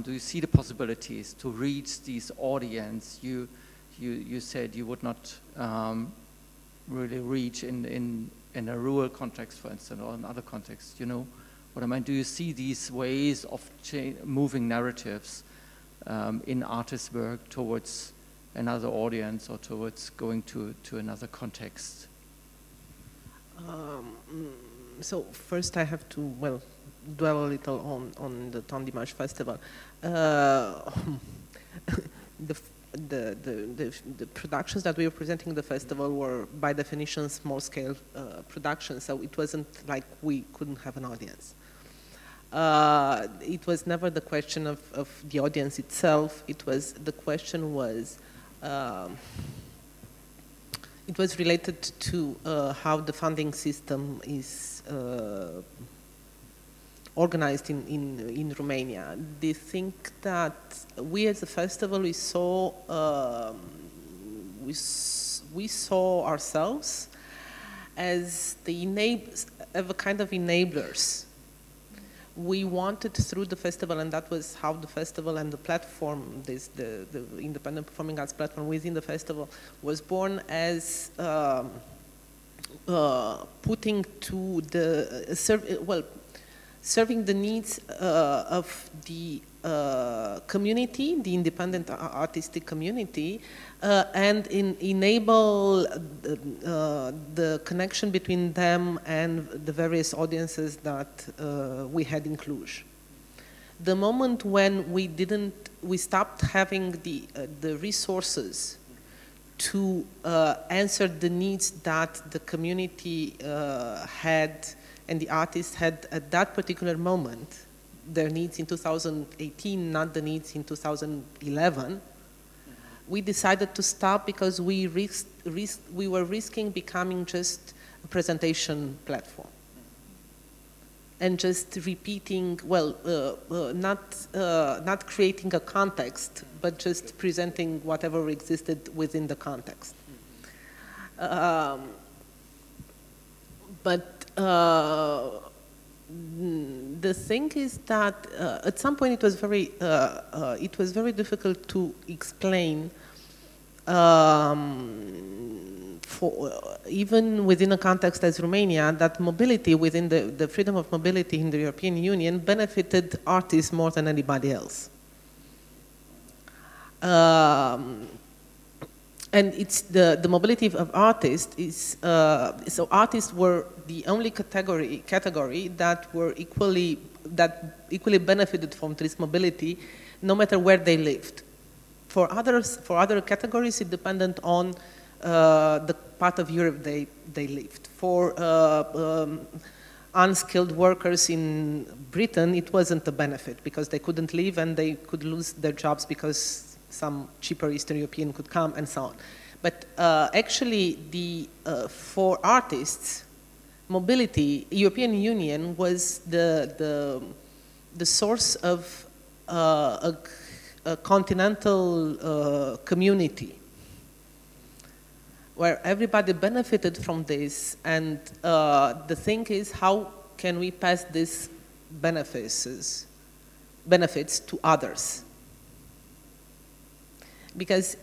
do you see the possibilities to reach these audience you said you would not really reach in a rural context, for instance, or in other contexts, what I mean? Do you see these ways of moving narratives in artist work towards another audience or towards going to another context? So first I have to, dwell a little on the Temps d'Image Festival. The productions that we were presenting in the festival were, by definition, small-scale productions, so it wasn't like we couldn't have an audience. It was never the question of the audience itself. The question was, it was related to how the funding system is organized in Romania. They think that we as a festival, we saw ourselves as a kind of enablers. We wanted through the festival, and that was how the festival and the platform, the independent performing arts platform within the festival, was born as putting to serving the needs of the community, the independent artistic community, and enable the connection between them and the various audiences that we had in Cluj. The moment when we stopped having the resources to answer the needs that the community had and the artists had at that particular moment, their needs in 2018, not the needs in 2011, we decided to stop because we were risking becoming just a presentation platform. And just repeating, well, not creating a context, but just presenting whatever existed within the context. The thing is that at some point it was very difficult to explain, even within a context as Romania, that mobility within the freedom of mobility in the European Union benefited artists more than anybody else. And it's the mobility of artists is, so artists were the only category that equally benefited from this mobility, no matter where they lived. For other categories, it depended on the part of Europe they lived. For unskilled workers in Britain, it wasn't a benefit because they couldn't leave and they could lose their jobs because some cheaper Eastern European could come and so on. But actually, for artists, mobility, European Union was the source of a continental community where everybody benefited from this, and the thing is, how can we pass these benefits to others? Because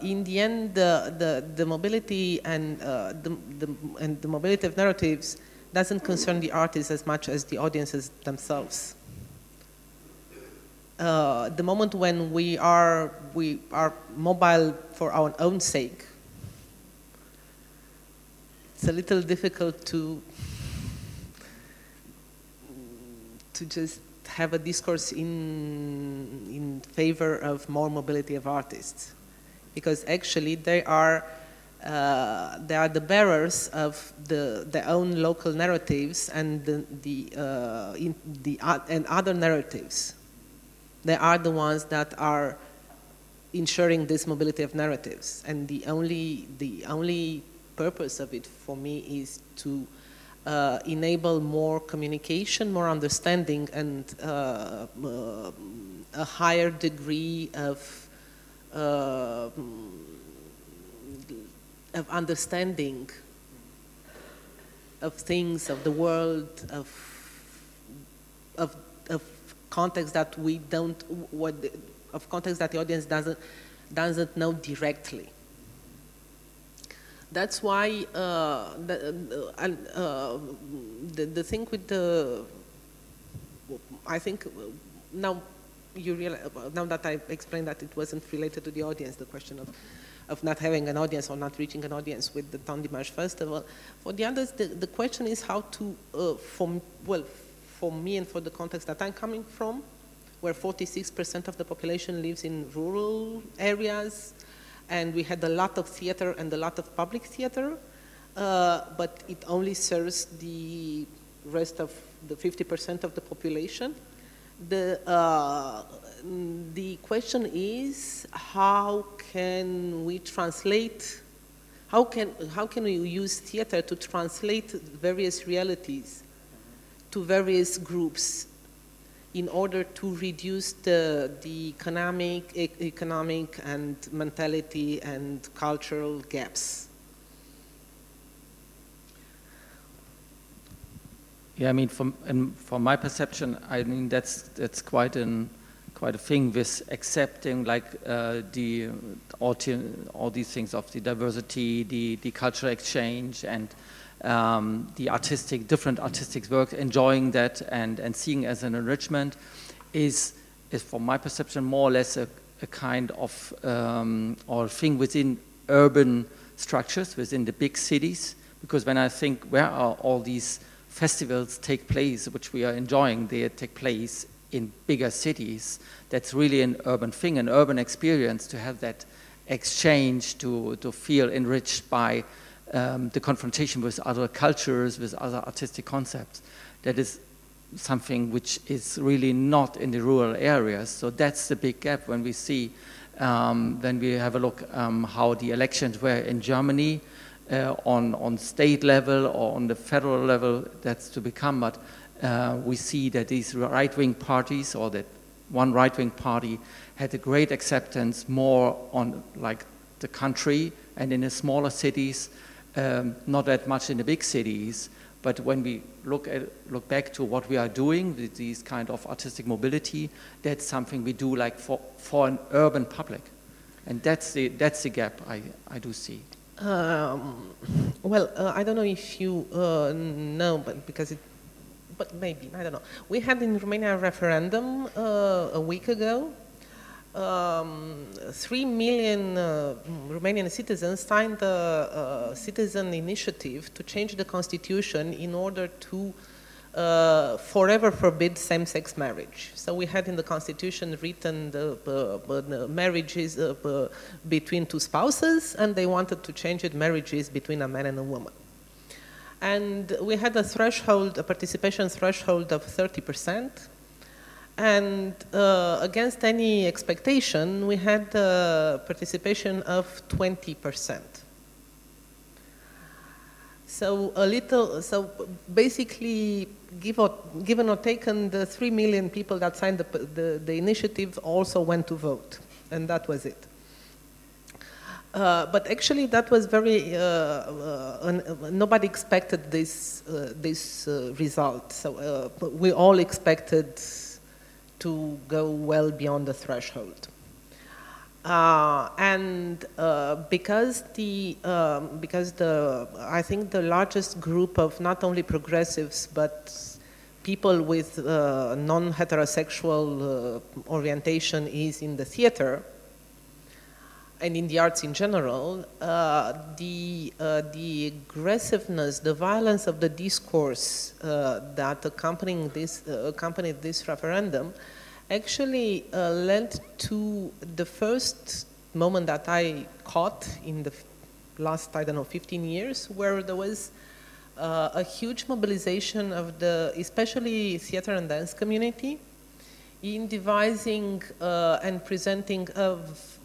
in the end, the mobility and the mobility of narratives doesn't concern the artists as much as the audiences themselves. The moment when we are mobile for our own sake, it's a little difficult to just have a discourse in favor of more mobility of artists, because actually they are the bearers of their own local narratives and and other narratives. They are the ones that are ensuring this mobility of narratives, and the only purpose of it for me is to enable more communication, more understanding, and a higher degree of understanding of things, of the world, of context that we don't, of context that the audience doesn't know directly. That's why the thing with I think now you realize, now that I explained that it wasn't related to the audience, the question of not having an audience or not reaching an audience with the Temps d'Image Festival. For the others, the question is how to, for me and for the context that I'm coming from, where 46% of the population lives in rural areas, and we had a lot of theater and a lot of public theater, but it only serves the rest of the 50% of the population. The question is, how can we translate, how can we use theater to translate various realities to various groups in order to reduce the economic and mentality and cultural gaps? Yeah, I mean, from my perception, I mean that's quite a thing with accepting like all these things of the diversity, the cultural exchange, and the different artistic work, enjoying that and seeing as an enrichment is from my perception more or less a kind of or thing within urban structures, within the big cities. Because when I think where are all these festivals take place, which we are enjoying, they take place in bigger cities. That's really an urban thing, an urban experience, to have that exchange, to feel enriched by the confrontation with other cultures, with other artistic concepts. That is something which is really not in the rural areas. So that's the big gap when we see, when we have a look how the elections were in Germany on state level or on the federal level, that's to become, but we see that these right-wing parties, or that one right-wing party had a great acceptance more on like the country and in the smaller cities, not that much in the big cities. But when we look back to what we are doing with these kind of artistic mobility, that's something we do like for an urban public, and that's the gap I do see. Well, I don't know if you know, but maybe, I don't know. We had in Romania a referendum a week ago. 3 million Romanian citizens signed a citizen initiative to change the constitution in order to forever forbid same-sex marriage. So we had in the constitution written the marriages between two spouses, and they wanted to change it marriages between a man and a woman. And we had a threshold, a participation threshold of 30%. And against any expectation, we had a participation of 20%. So basically, given or taken, the 3 million people that signed the initiative also went to vote, and that was it. But actually, that was very, nobody expected this result. So we all expected to go well beyond the threshold. Because I think the largest group of not only progressives but people with non-heterosexual orientation is in the theater and in the arts in general, the aggressiveness, the violence of the discourse that accompanied this referendum actually led to the first moment that I caught in the last, I don't know, 15 years, where there was a huge mobilization of the, especially theater and dance community, in devising and presenting a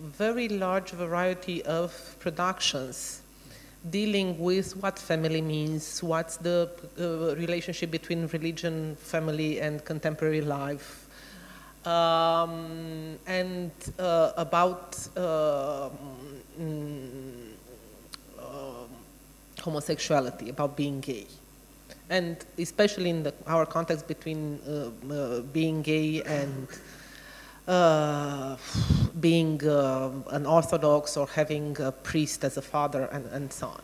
very large variety of productions dealing with what family means, what's the relationship between religion, family, and contemporary life, and about homosexuality, about being gay. And especially in our context between being gay and being an Orthodox or having a priest as a father and so on.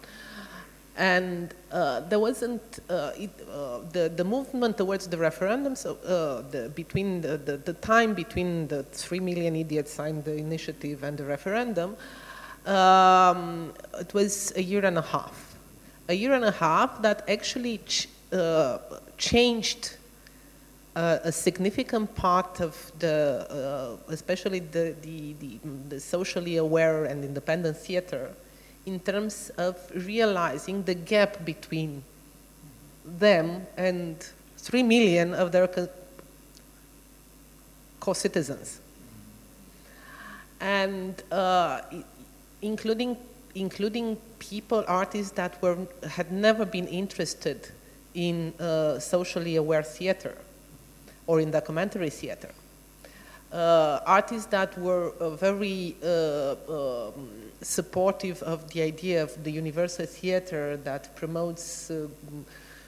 And there wasn't, the movement towards the referendum, so the time between the 3 million idiots signed the initiative and the referendum, it was a year and a half. A year and a half that actually changed a significant part of the, especially the socially aware and independent theater, in terms of realizing the gap between them and 3 million of their co-citizens, and including people, artists that had never been interested in socially aware theater or in documentary theater. Artists that were very supportive of the idea of the universal theater that promotes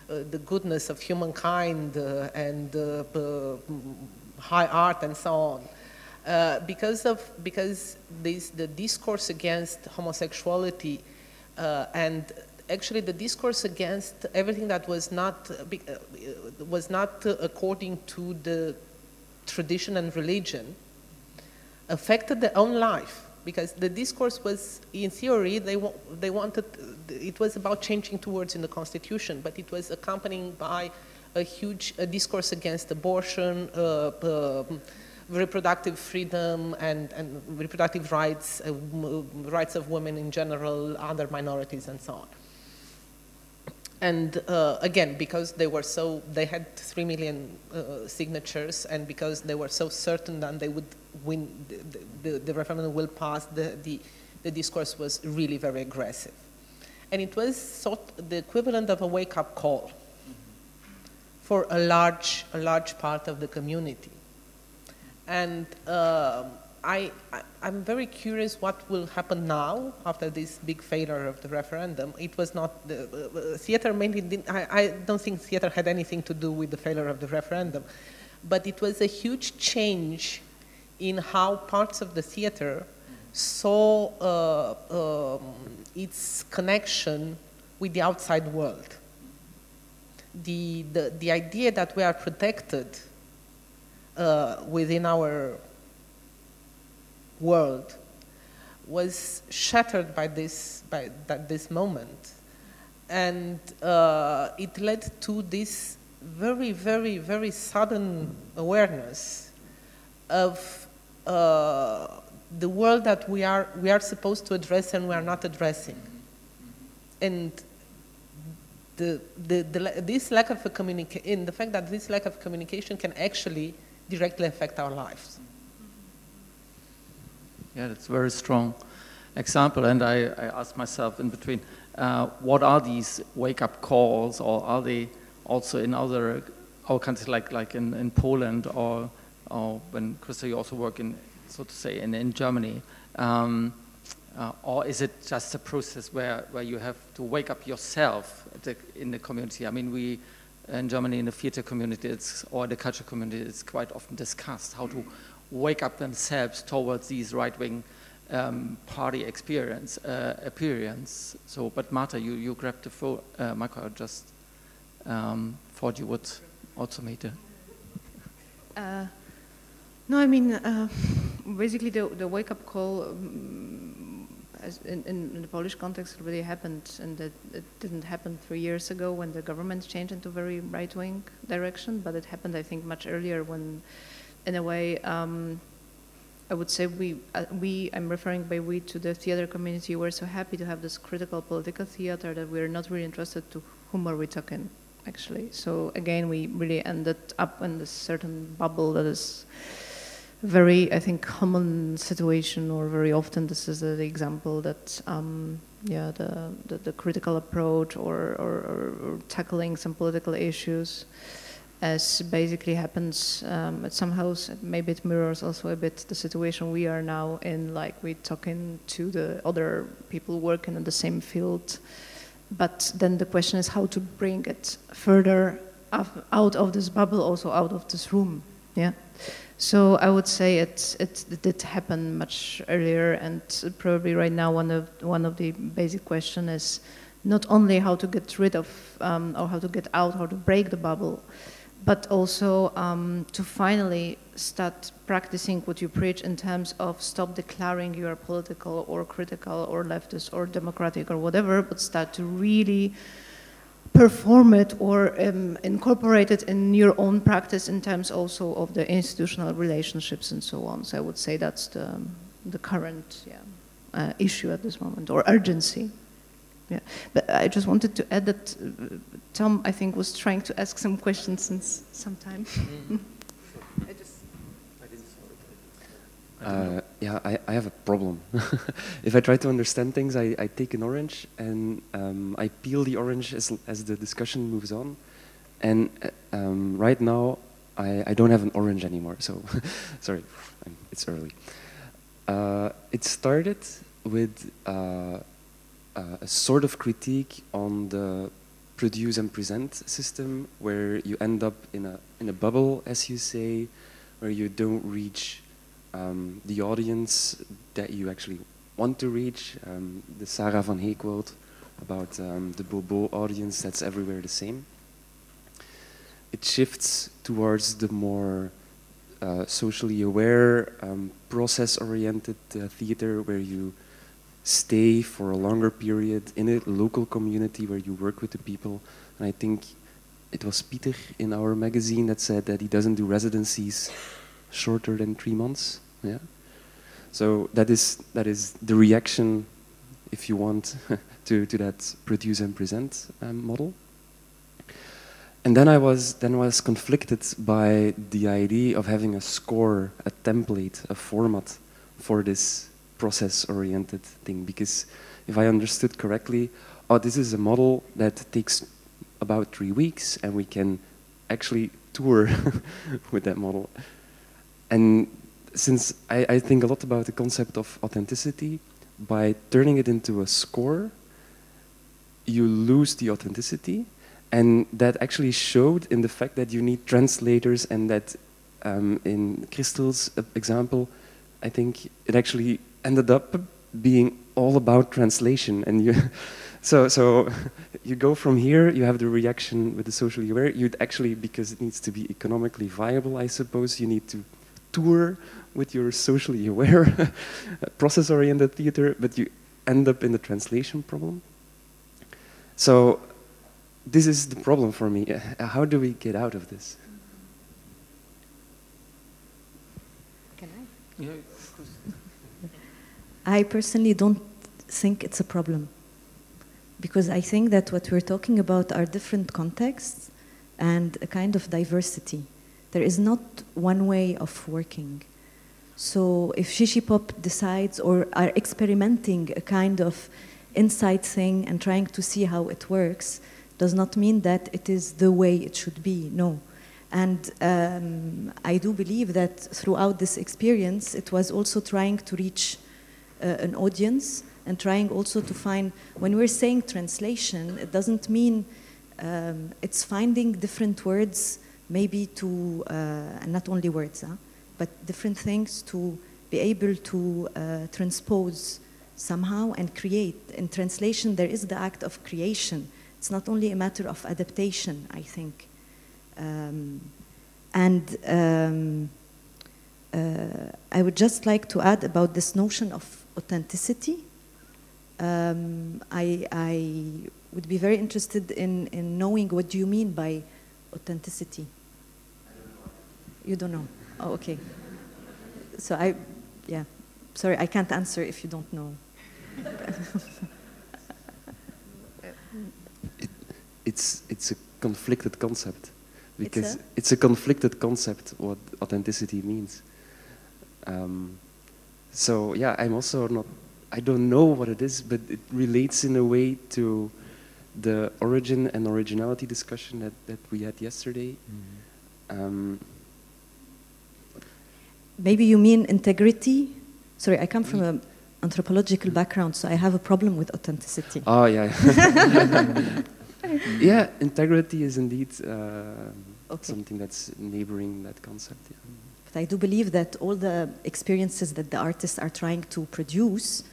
the goodness of humankind and high art and so on. Because the discourse against homosexuality and actually the discourse against everything that was not according to the tradition and religion affected their own life, because the discourse was, in theory, they wanted, it was about changing two words in the constitution, but it was accompanied by a huge discourse against abortion, reproductive freedom and reproductive rights, rights of women in general, other minorities and so on. And again, because they had 3 million signatures, and because they were so certain that they would win, the referendum will pass, the discourse was really very aggressive. And it was sort of the equivalent of a wake-up call for a large part of the community. And I'm very curious what will happen now after this big failure of the referendum. It was not, the theater mainly didn't, I don't think theater had anything to do with the failure of the referendum, but it was a huge change in how parts of the theater saw its connection with the outside world. The idea that we are protected within our world was shattered by this moment, and it led to this very, very, very sudden awareness of the world that we are supposed to address and we are not addressing, and this lack of communication, the fact that this lack of communication can actually directly affect our lives. Yeah, that's a very strong example, and I asked myself in between, what are these wake-up calls, or are they also in other countries, like in Poland, or when Christa, you also work in, so to say, in Germany, or is it just a process where you have to wake up yourself in the community? I mean, we in Germany, in the theater community, or the culture community, it's quite often discussed how to wake up themselves towards these right-wing party appearance. So, but Marta, you grabbed the phone. Michael, I just thought you would also make it. No, I mean, basically the wake-up call as in the Polish context already happened, and it didn't happen 3 years ago when the government changed into very right-wing direction, but it happened, I think, much earlier when, in a way, I would say I'm referring by we to the theater community. We're so happy to have this critical political theater that we're not really interested to whom are we talking, actually. So again, we really ended up in this certain bubble that is very, I think, common situation, or very often this is the example that, yeah, the critical approach or tackling some political issues as basically happens at some house. Maybe it mirrors also a bit the situation we are now in, like we're talking to the other people working in the same field. But then the question is how to bring it further out of this bubble, also out of this room, yeah? So I would say it did happen much earlier, and probably right now one of the basic question is not only how to get rid of or how to get out, how to break the bubble, but also to finally start practicing what you preach in terms of stop declaring you are political or critical or leftist or democratic or whatever, but start to really perform it or incorporate it in your own practice in terms also of the institutional relationships and so on. So I would say that's the current issue at this moment, or urgency. Yeah, but I just wanted to add that Tom, I think, was trying to ask some questions since some time. Yeah, I have a problem. If I try to understand things, I take an orange and I peel the orange as the discussion moves on. And right now, I don't have an orange anymore, so sorry, it's early. It started with a sort of critique on the produce and present system, where you end up in a bubble, as you say, where you don't reach the audience that you actually want to reach. The Sarah van Hee quote about the Bobo audience that's everywhere the same. It shifts towards the more socially aware, process-oriented theater, where you stay for a longer period in a local community where you work with the people. And I think it was Peter in our magazine that said that he doesn't do residencies shorter than 3 months. Yeah. So that is the reaction, if you want, to that produce and present model. And then I was conflicted by the idea of having a score, a template, a format for this process-oriented thing. Because if I understood correctly, oh, this is a model that takes about 3 weeks, and we can actually tour with that model. And since I think a lot about the concept of authenticity, by turning it into a score, you lose the authenticity. And that actually showed in the fact that you need translators, and that in Crystal's example, I think it actually ended up being all about translation. And you, so you go from here, you have the reaction with the socially aware. You'd actually, because it needs to be economically viable, I suppose, you need to tour with your socially aware process-oriented theater, but you end up in the translation problem. So this is the problem for me. How do we get out of this? Can I? Yeah, of course. I personally don't think it's a problem, because I think that what we're talking about are different contexts and a kind of diversity. There is not one way of working. So if Shishi Pop decides or are experimenting a kind of inside thing and trying to see how it works, does not mean that it is the way it should be, no. And I do believe that throughout this experience, it was also trying to reach an audience, and trying also to find, when we're saying translation, it doesn't mean it's finding different words, maybe to, and not only words, but different things to be able to transpose somehow and create. In translation, there is the act of creation. It's not only a matter of adaptation, I think. I would just like to add about this notion of authenticity. I would be very interested in knowing what do you mean by authenticity. You don't know? Oh, okay. So yeah, sorry, I can't answer if you don't know. It's a conflicted concept, because it's a conflicted concept what authenticity means. So yeah, I'm also not, I don't know what it is, but it relates in a way to the origin and originality discussion that we had yesterday. Mm-hmm. Maybe you mean integrity? Sorry, I come from an anthropological background, so I have a problem with authenticity. Oh, yeah. Yeah, integrity is indeed something that's neighboring that concept. Yeah. But I do believe that all the experiences that the artists are trying to produce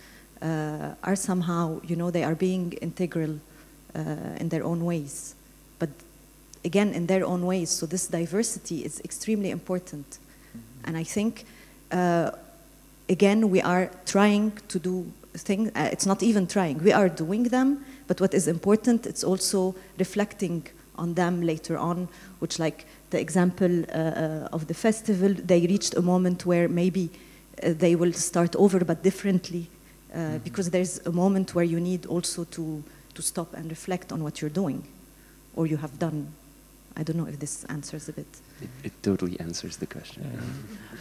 are somehow, you know, they are being integral in their own ways. But again, in their own ways. So this diversity is extremely important. Mm-hmm. And I think, again, we are trying to do things, it's not even trying, we are doing them, but what is important, it's also reflecting on them later on, which, like the example of the festival, they reached a moment where maybe they will start over but differently, because there's a moment where you need also to stop and reflect on what you're doing or you have done. I don't know if this answers a bit. It totally answers the question.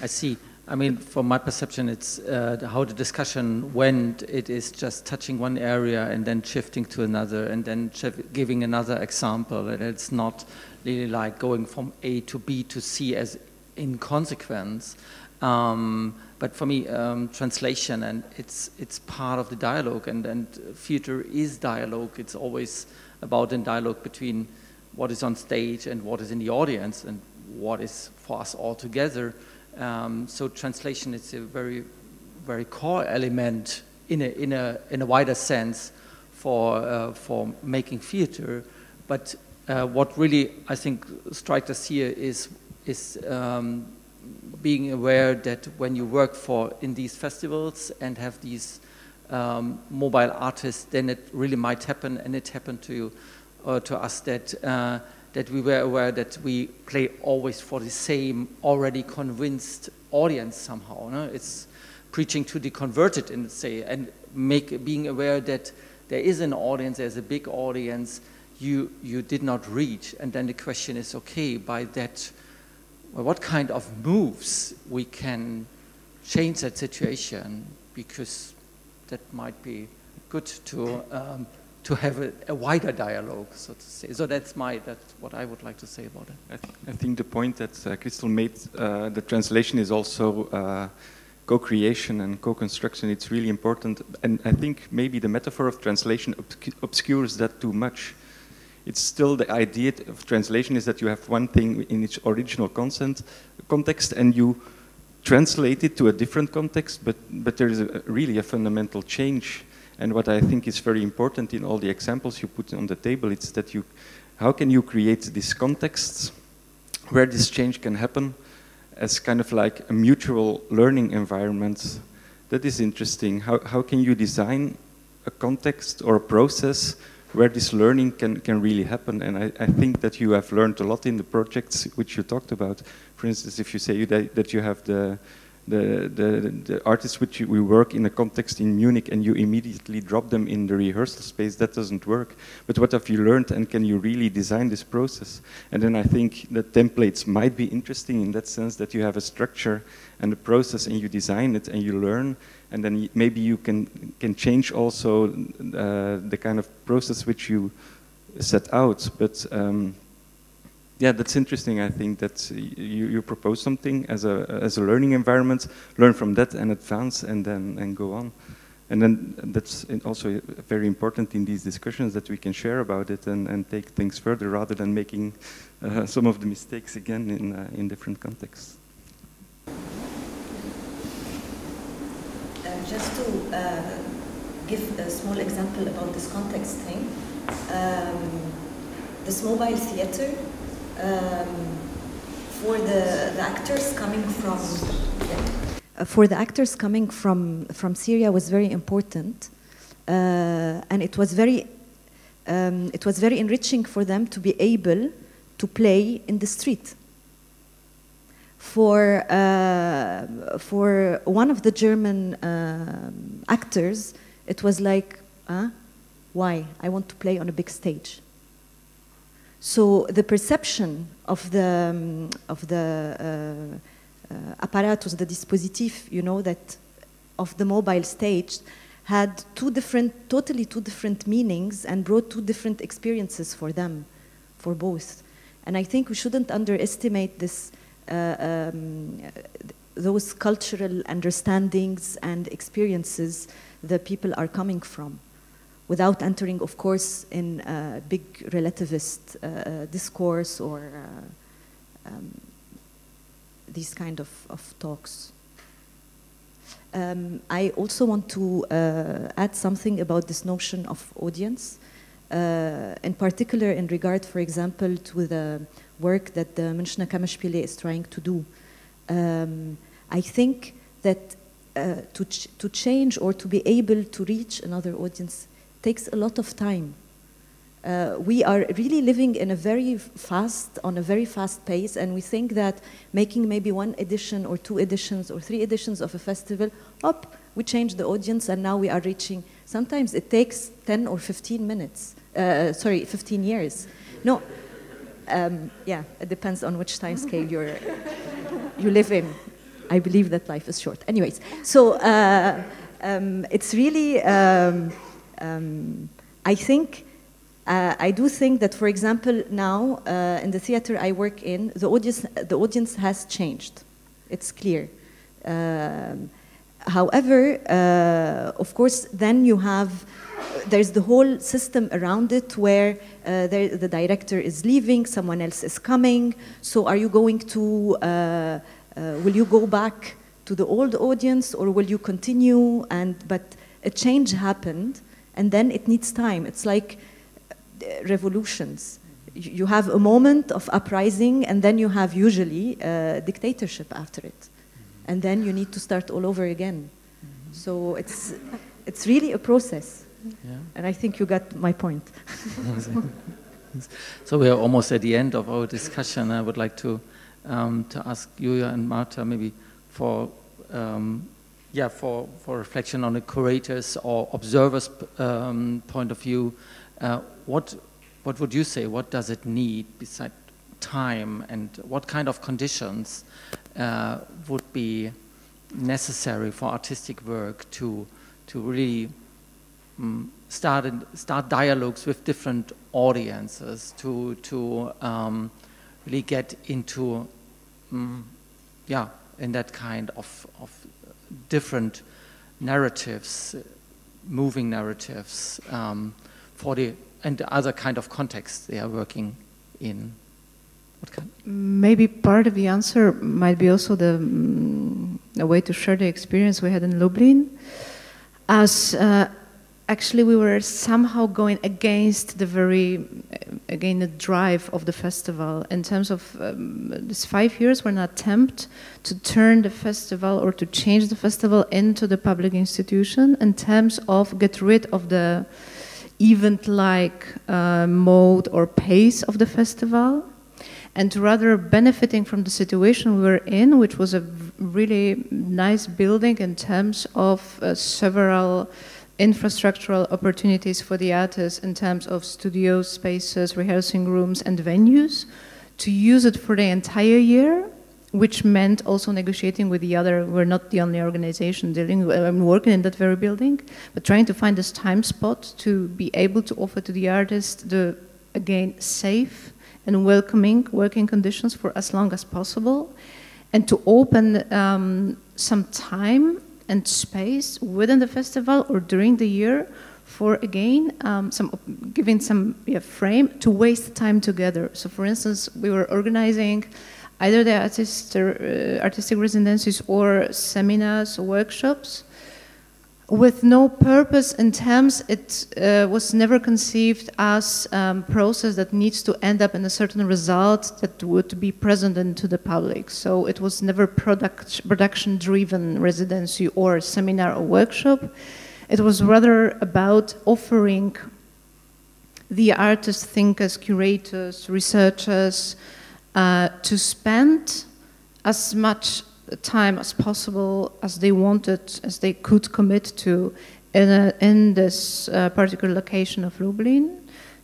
I see. I mean, from my perception, it's how the discussion went. It is just touching one area and then shifting to another, and then giving another example. And it's not really like going from A to B to C as in consequence. But for me, translation, and it's part of the dialogue, and theater is dialogue. It's always about a dialogue between what is on stage and what is in the audience, and what is for us all together. So translation is a very, very core element in a wider sense for making theater. But what really I think strikes us here is being aware that when you work in these festivals and have these mobile artists, then it really might happen, and it happened to us that that we were aware that we play always for the same already convinced audience somehow. No? It's preaching to the converted, and say, and being aware that there is an audience, there's a big audience you did not reach, and then the question is, okay, by that, well, what kind of moves we can change that situation, because that might be good to have a wider dialogue, so to say. So that's what I would like to say about it. I think the point that Crystal made, the translation is also co-creation and co-construction. It's really important, and I think maybe the metaphor of translation obscures that too much. It's still the idea of translation is that you have one thing in its original context and you translate it to a different context, but there is really a fundamental change. And what I think is very important in all the examples you put on the table, it's that how can you create these contexts where this change can happen as kind of like a mutual learning environment. That is interesting. How can you design a context or a process where this learning can really happen? And I think that you have learned a lot in the projects which you talked about. For instance, if you say that you have the artists which we work in a context in Munich and you immediately drop them in the rehearsal space, that doesn't work. But what have you learned, and can you really design this process? And then I think that templates might be interesting in that sense, that you have a structure and a process and you design it and you learn, and then maybe you can change also the kind of process which you set out. But yeah, that's interesting. I think that you propose something as a learning environment, learn from that and advance, and then go on. And then that's also very important in these discussions, that we can share about it and take things further rather than making some of the mistakes again in different contexts. Just to give a small example about this context thing, this mobile theater, for the actors coming from Syria was very important, and it was very enriching for them to be able to play in the street. For one of the German actors, it was like, why? I want to play on a big stage. So the perception of the apparatus, the dispositif, you know, that of the mobile stage had totally two different meanings and brought two different experiences for them, for both. And I think we shouldn't underestimate this, those cultural understandings and experiences that people are coming from, without entering, of course, in a big relativist discourse or these kind of talks. I also want to add something about this notion of audience, in particular in regard, for example, to the work that the Münchner Kammerspiele is trying to do. I think that to change or to be able to reach another audience takes a lot of time. We are really living in on a very fast pace, and we think that making maybe one edition or two editions or three editions of a festival, we change the audience and now we are reaching. Sometimes it takes 10 or 15 minutes, 15 years. No, yeah, it depends on which time scale you live in. I believe that life is short. Anyways, so it's really, I do think that, for example, now in the theater I work in, the audience has changed. It's clear. However, of course, then there's the whole system around it where the director is leaving, someone else is coming. So are you going to, will you go back to the old audience or will you continue? But a change happened, and then it needs time. It's like revolutions. You have a moment of uprising, and then you have usually dictatorship after it. And then you need to start all over again. So it's really a process. Yeah. And I think you got my point. So we are almost at the end of our discussion. I would like to ask Julia and Marta maybe for reflection on the curator's or observer's point of view. What would you say? What does it need besides time, and what kind of conditions would be necessary for artistic work to really start dialogues with different audiences, to really get into in that kind of different narratives, moving narratives and the other kind of context they are working in. What kind? Maybe part of the answer might be also a way to share the experience we had in Lublin, as actually we were somehow going against the drive of the festival in terms of these 5 years were an attempt to turn the festival or to change the festival into the public institution in terms of get rid of the event-like mode or pace of the festival, and rather benefiting from the situation we were in, which was a really nice building in terms of several infrastructural opportunities for the artists in terms of studios, spaces, rehearsing rooms, and venues, to use it for the entire year, which meant also negotiating with the other. We're not the only organization working in that very building, but trying to find this time spot to be able to offer to the artist the, again, safe and welcoming working conditions for as long as possible, and to open some time and space within the festival or during the year for, again, giving some frame to waste time together. So, for instance, we were organizing either the artistic residencies or seminars or workshops with no purpose in terms. It was never conceived as a process that needs to end up in a certain result that would be present to the public. So it was never production-driven residency or seminar or workshop. It was rather about offering the artists, thinkers, curators, researchers to spend as much time as possible as they wanted, as they could commit to in this particular location of Lublin,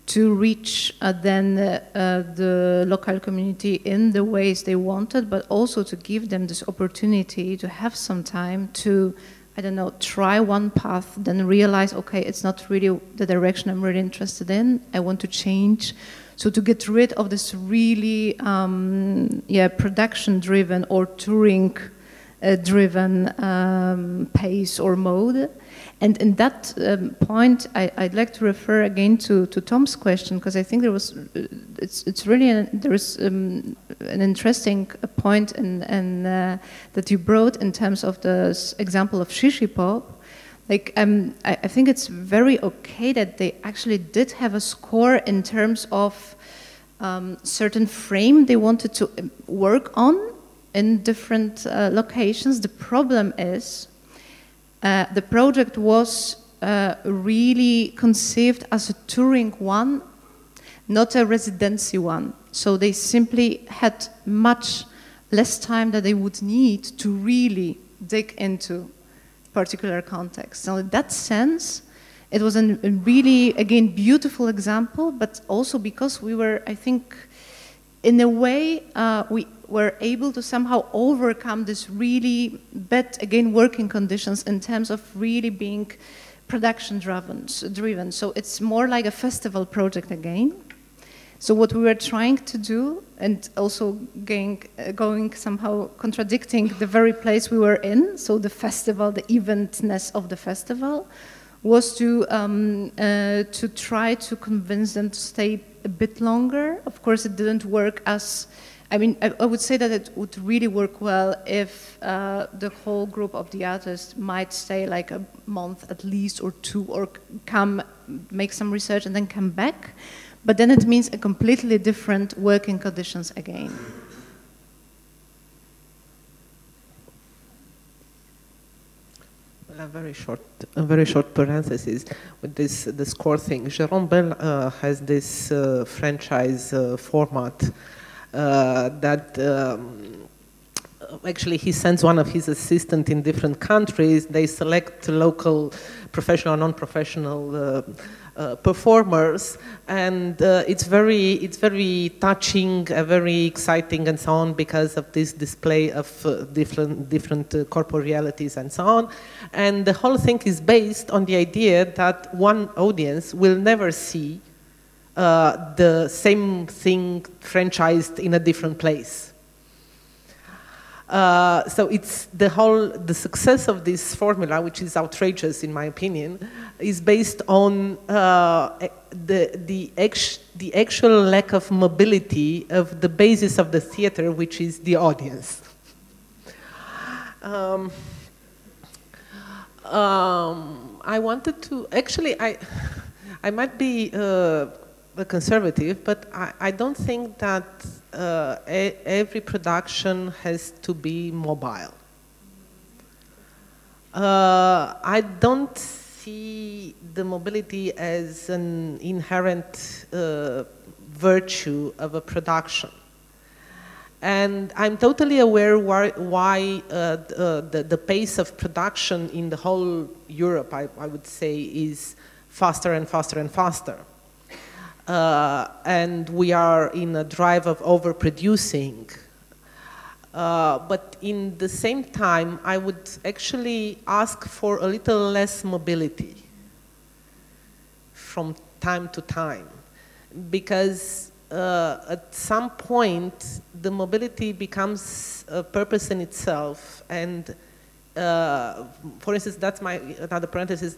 to reach then the local community in the ways they wanted, but also to give them this opportunity to have some time to, I don't know, try one path, then realize, okay, it's not really the direction I'm really interested in, I want to change. So to get rid of this really production-driven or touring-driven pace or mode. And in that point, I'd like to refer again to Tom's question, because I think there is an interesting point that you brought in terms of the example of Shishi Pop. Like, I think it's very okay that they actually did have a score in terms of certain frame they wanted to work on in different locations. The problem is the project was really conceived as a touring one, not a residency one. So they simply had much less time that they would need to really dig into particular context. So in that sense, it was a really, again, beautiful example, but also because we were, I think, in a way, we were able to somehow overcome this really bad, again, working conditions in terms of really being production-driven. So it's more like a festival project again. So what we were trying to do, and also going somehow contradicting the very place we were in, so the festival, the eventness of the festival, was to try to convince them to stay a bit longer. Of course, it didn't work as, I mean, I would say that it would really work well if the whole group of the artists might stay like a month at least or two, or come make some research and then come back. But then it means a completely different working conditions again. A very short parenthesis with the score thing. Jérôme Bell has this franchise format that actually he sends one of his assistants in different countries. They select local professional, non-professional performers, and it's very touching, very exciting, and so on, because of this display of different corporealities and so on. And the whole thing is based on the idea that one audience will never see the same thing franchised in a different place. So it's the success of this formula, which is outrageous in my opinion, is based on the actual lack of mobility of the basis of the theater, which is the audience. I wanted to, actually, I might be a conservative, but I don't think that every production has to be mobile. I don't see the mobility as an inherent virtue of a production. And I'm totally aware why the pace of production in the whole Europe, I would say, is faster and faster and faster. And we are in a drive of overproducing. But in the same time, I would actually ask for a little less mobility from time to time. Because at some point, the mobility becomes a purpose in itself. And for instance, that's another parenthesis,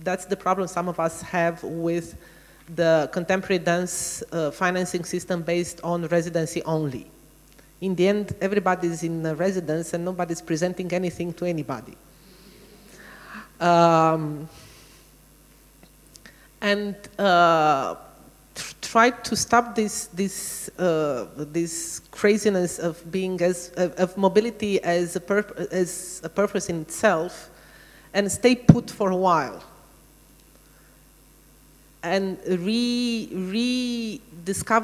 that's the problem some of us have with the contemporary dance financing system based on residency only. In the end, everybody's in a residence and nobody's presenting anything to anybody. Try to stop this craziness of being of mobility as a purpose in itself, and stay put for a while. And rediscover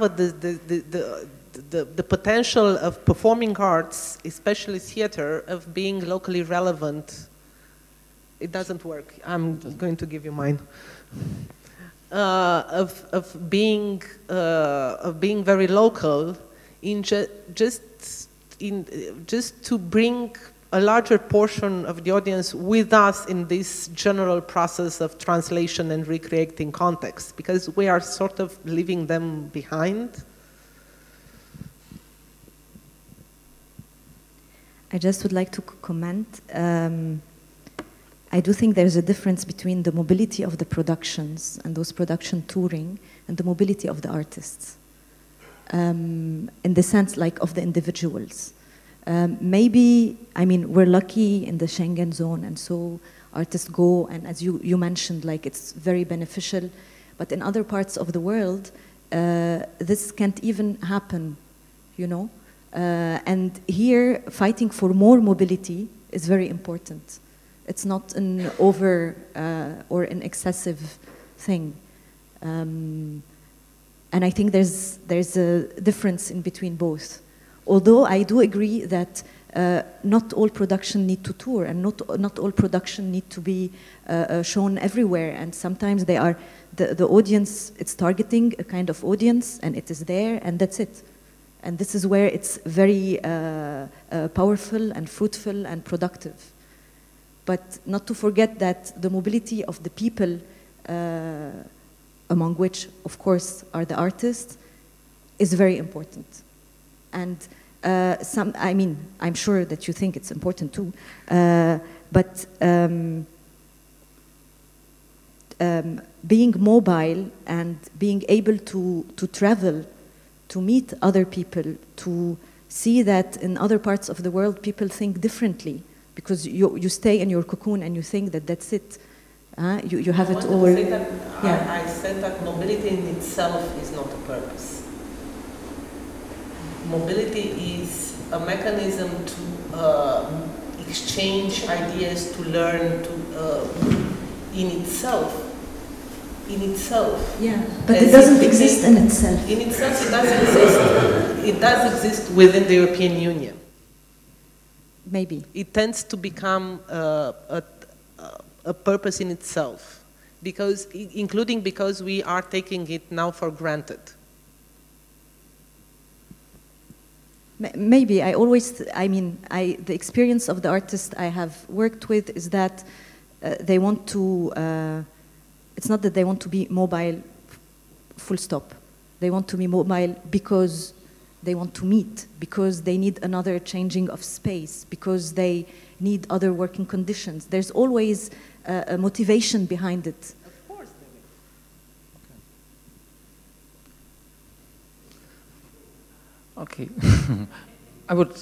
the potential of performing arts, especially theater, of being locally relevant. It doesn't work. I'm going to give you mine. Of being very local, just to bring a larger portion of the audience with us in this general process of translation and recreating context, because we are sort of leaving them behind. I just would like to comment. I do think there's a difference between the mobility of the productions and those production touring and the mobility of the artists. In the sense like of the individuals. Maybe, I mean, we're lucky in the Schengen zone, and so artists go, and as you mentioned, like it's very beneficial, but in other parts of the world, this can't even happen, you know? And here, fighting for more mobility is very important. It's not an over or an excessive thing. And I think there's a difference in between both. Although I do agree that not all production need to tour, and not all production need to be shown everywhere, and sometimes they are, the audience, it's targeting a kind of audience, and it is there, and that's it. And this is where it's very powerful and fruitful and productive. But not to forget that the mobility of the people, among which, of course, are the artists, is very important. And I mean, I'm sure that you think it's important too, but being mobile and being able to travel, to meet other people, to see that in other parts of the world people think differently, because you stay in your cocoon and you think that that's it. You have it all. I said that mobility in itself is not a purpose. Mobility is a mechanism to exchange ideas, to learn, to in itself. Yeah, but it doesn't exist in itself. In itself, it does exist. It does exist within the European Union. Maybe. It tends to become a purpose in itself, including because we are taking it now for granted. Maybe. The experience of the artists I have worked with is that they want to, it's not that they want to be mobile, full stop. They want to be mobile because they want to meet, because they need another changing of space, because they need other working conditions. There's always a motivation behind it. Of course there is. Okay. I would,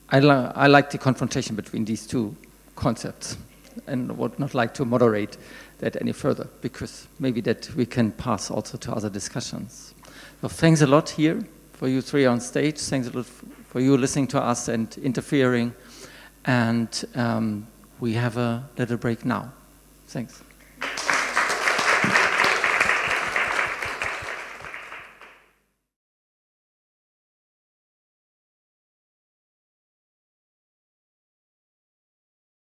I like the confrontation between these two concepts and would not like to moderate that any further, because maybe that we can pass also to other discussions. So thanks a lot here for you three on stage. Thanks a lot for you listening to us and interfering. And we have a little break now. Thanks.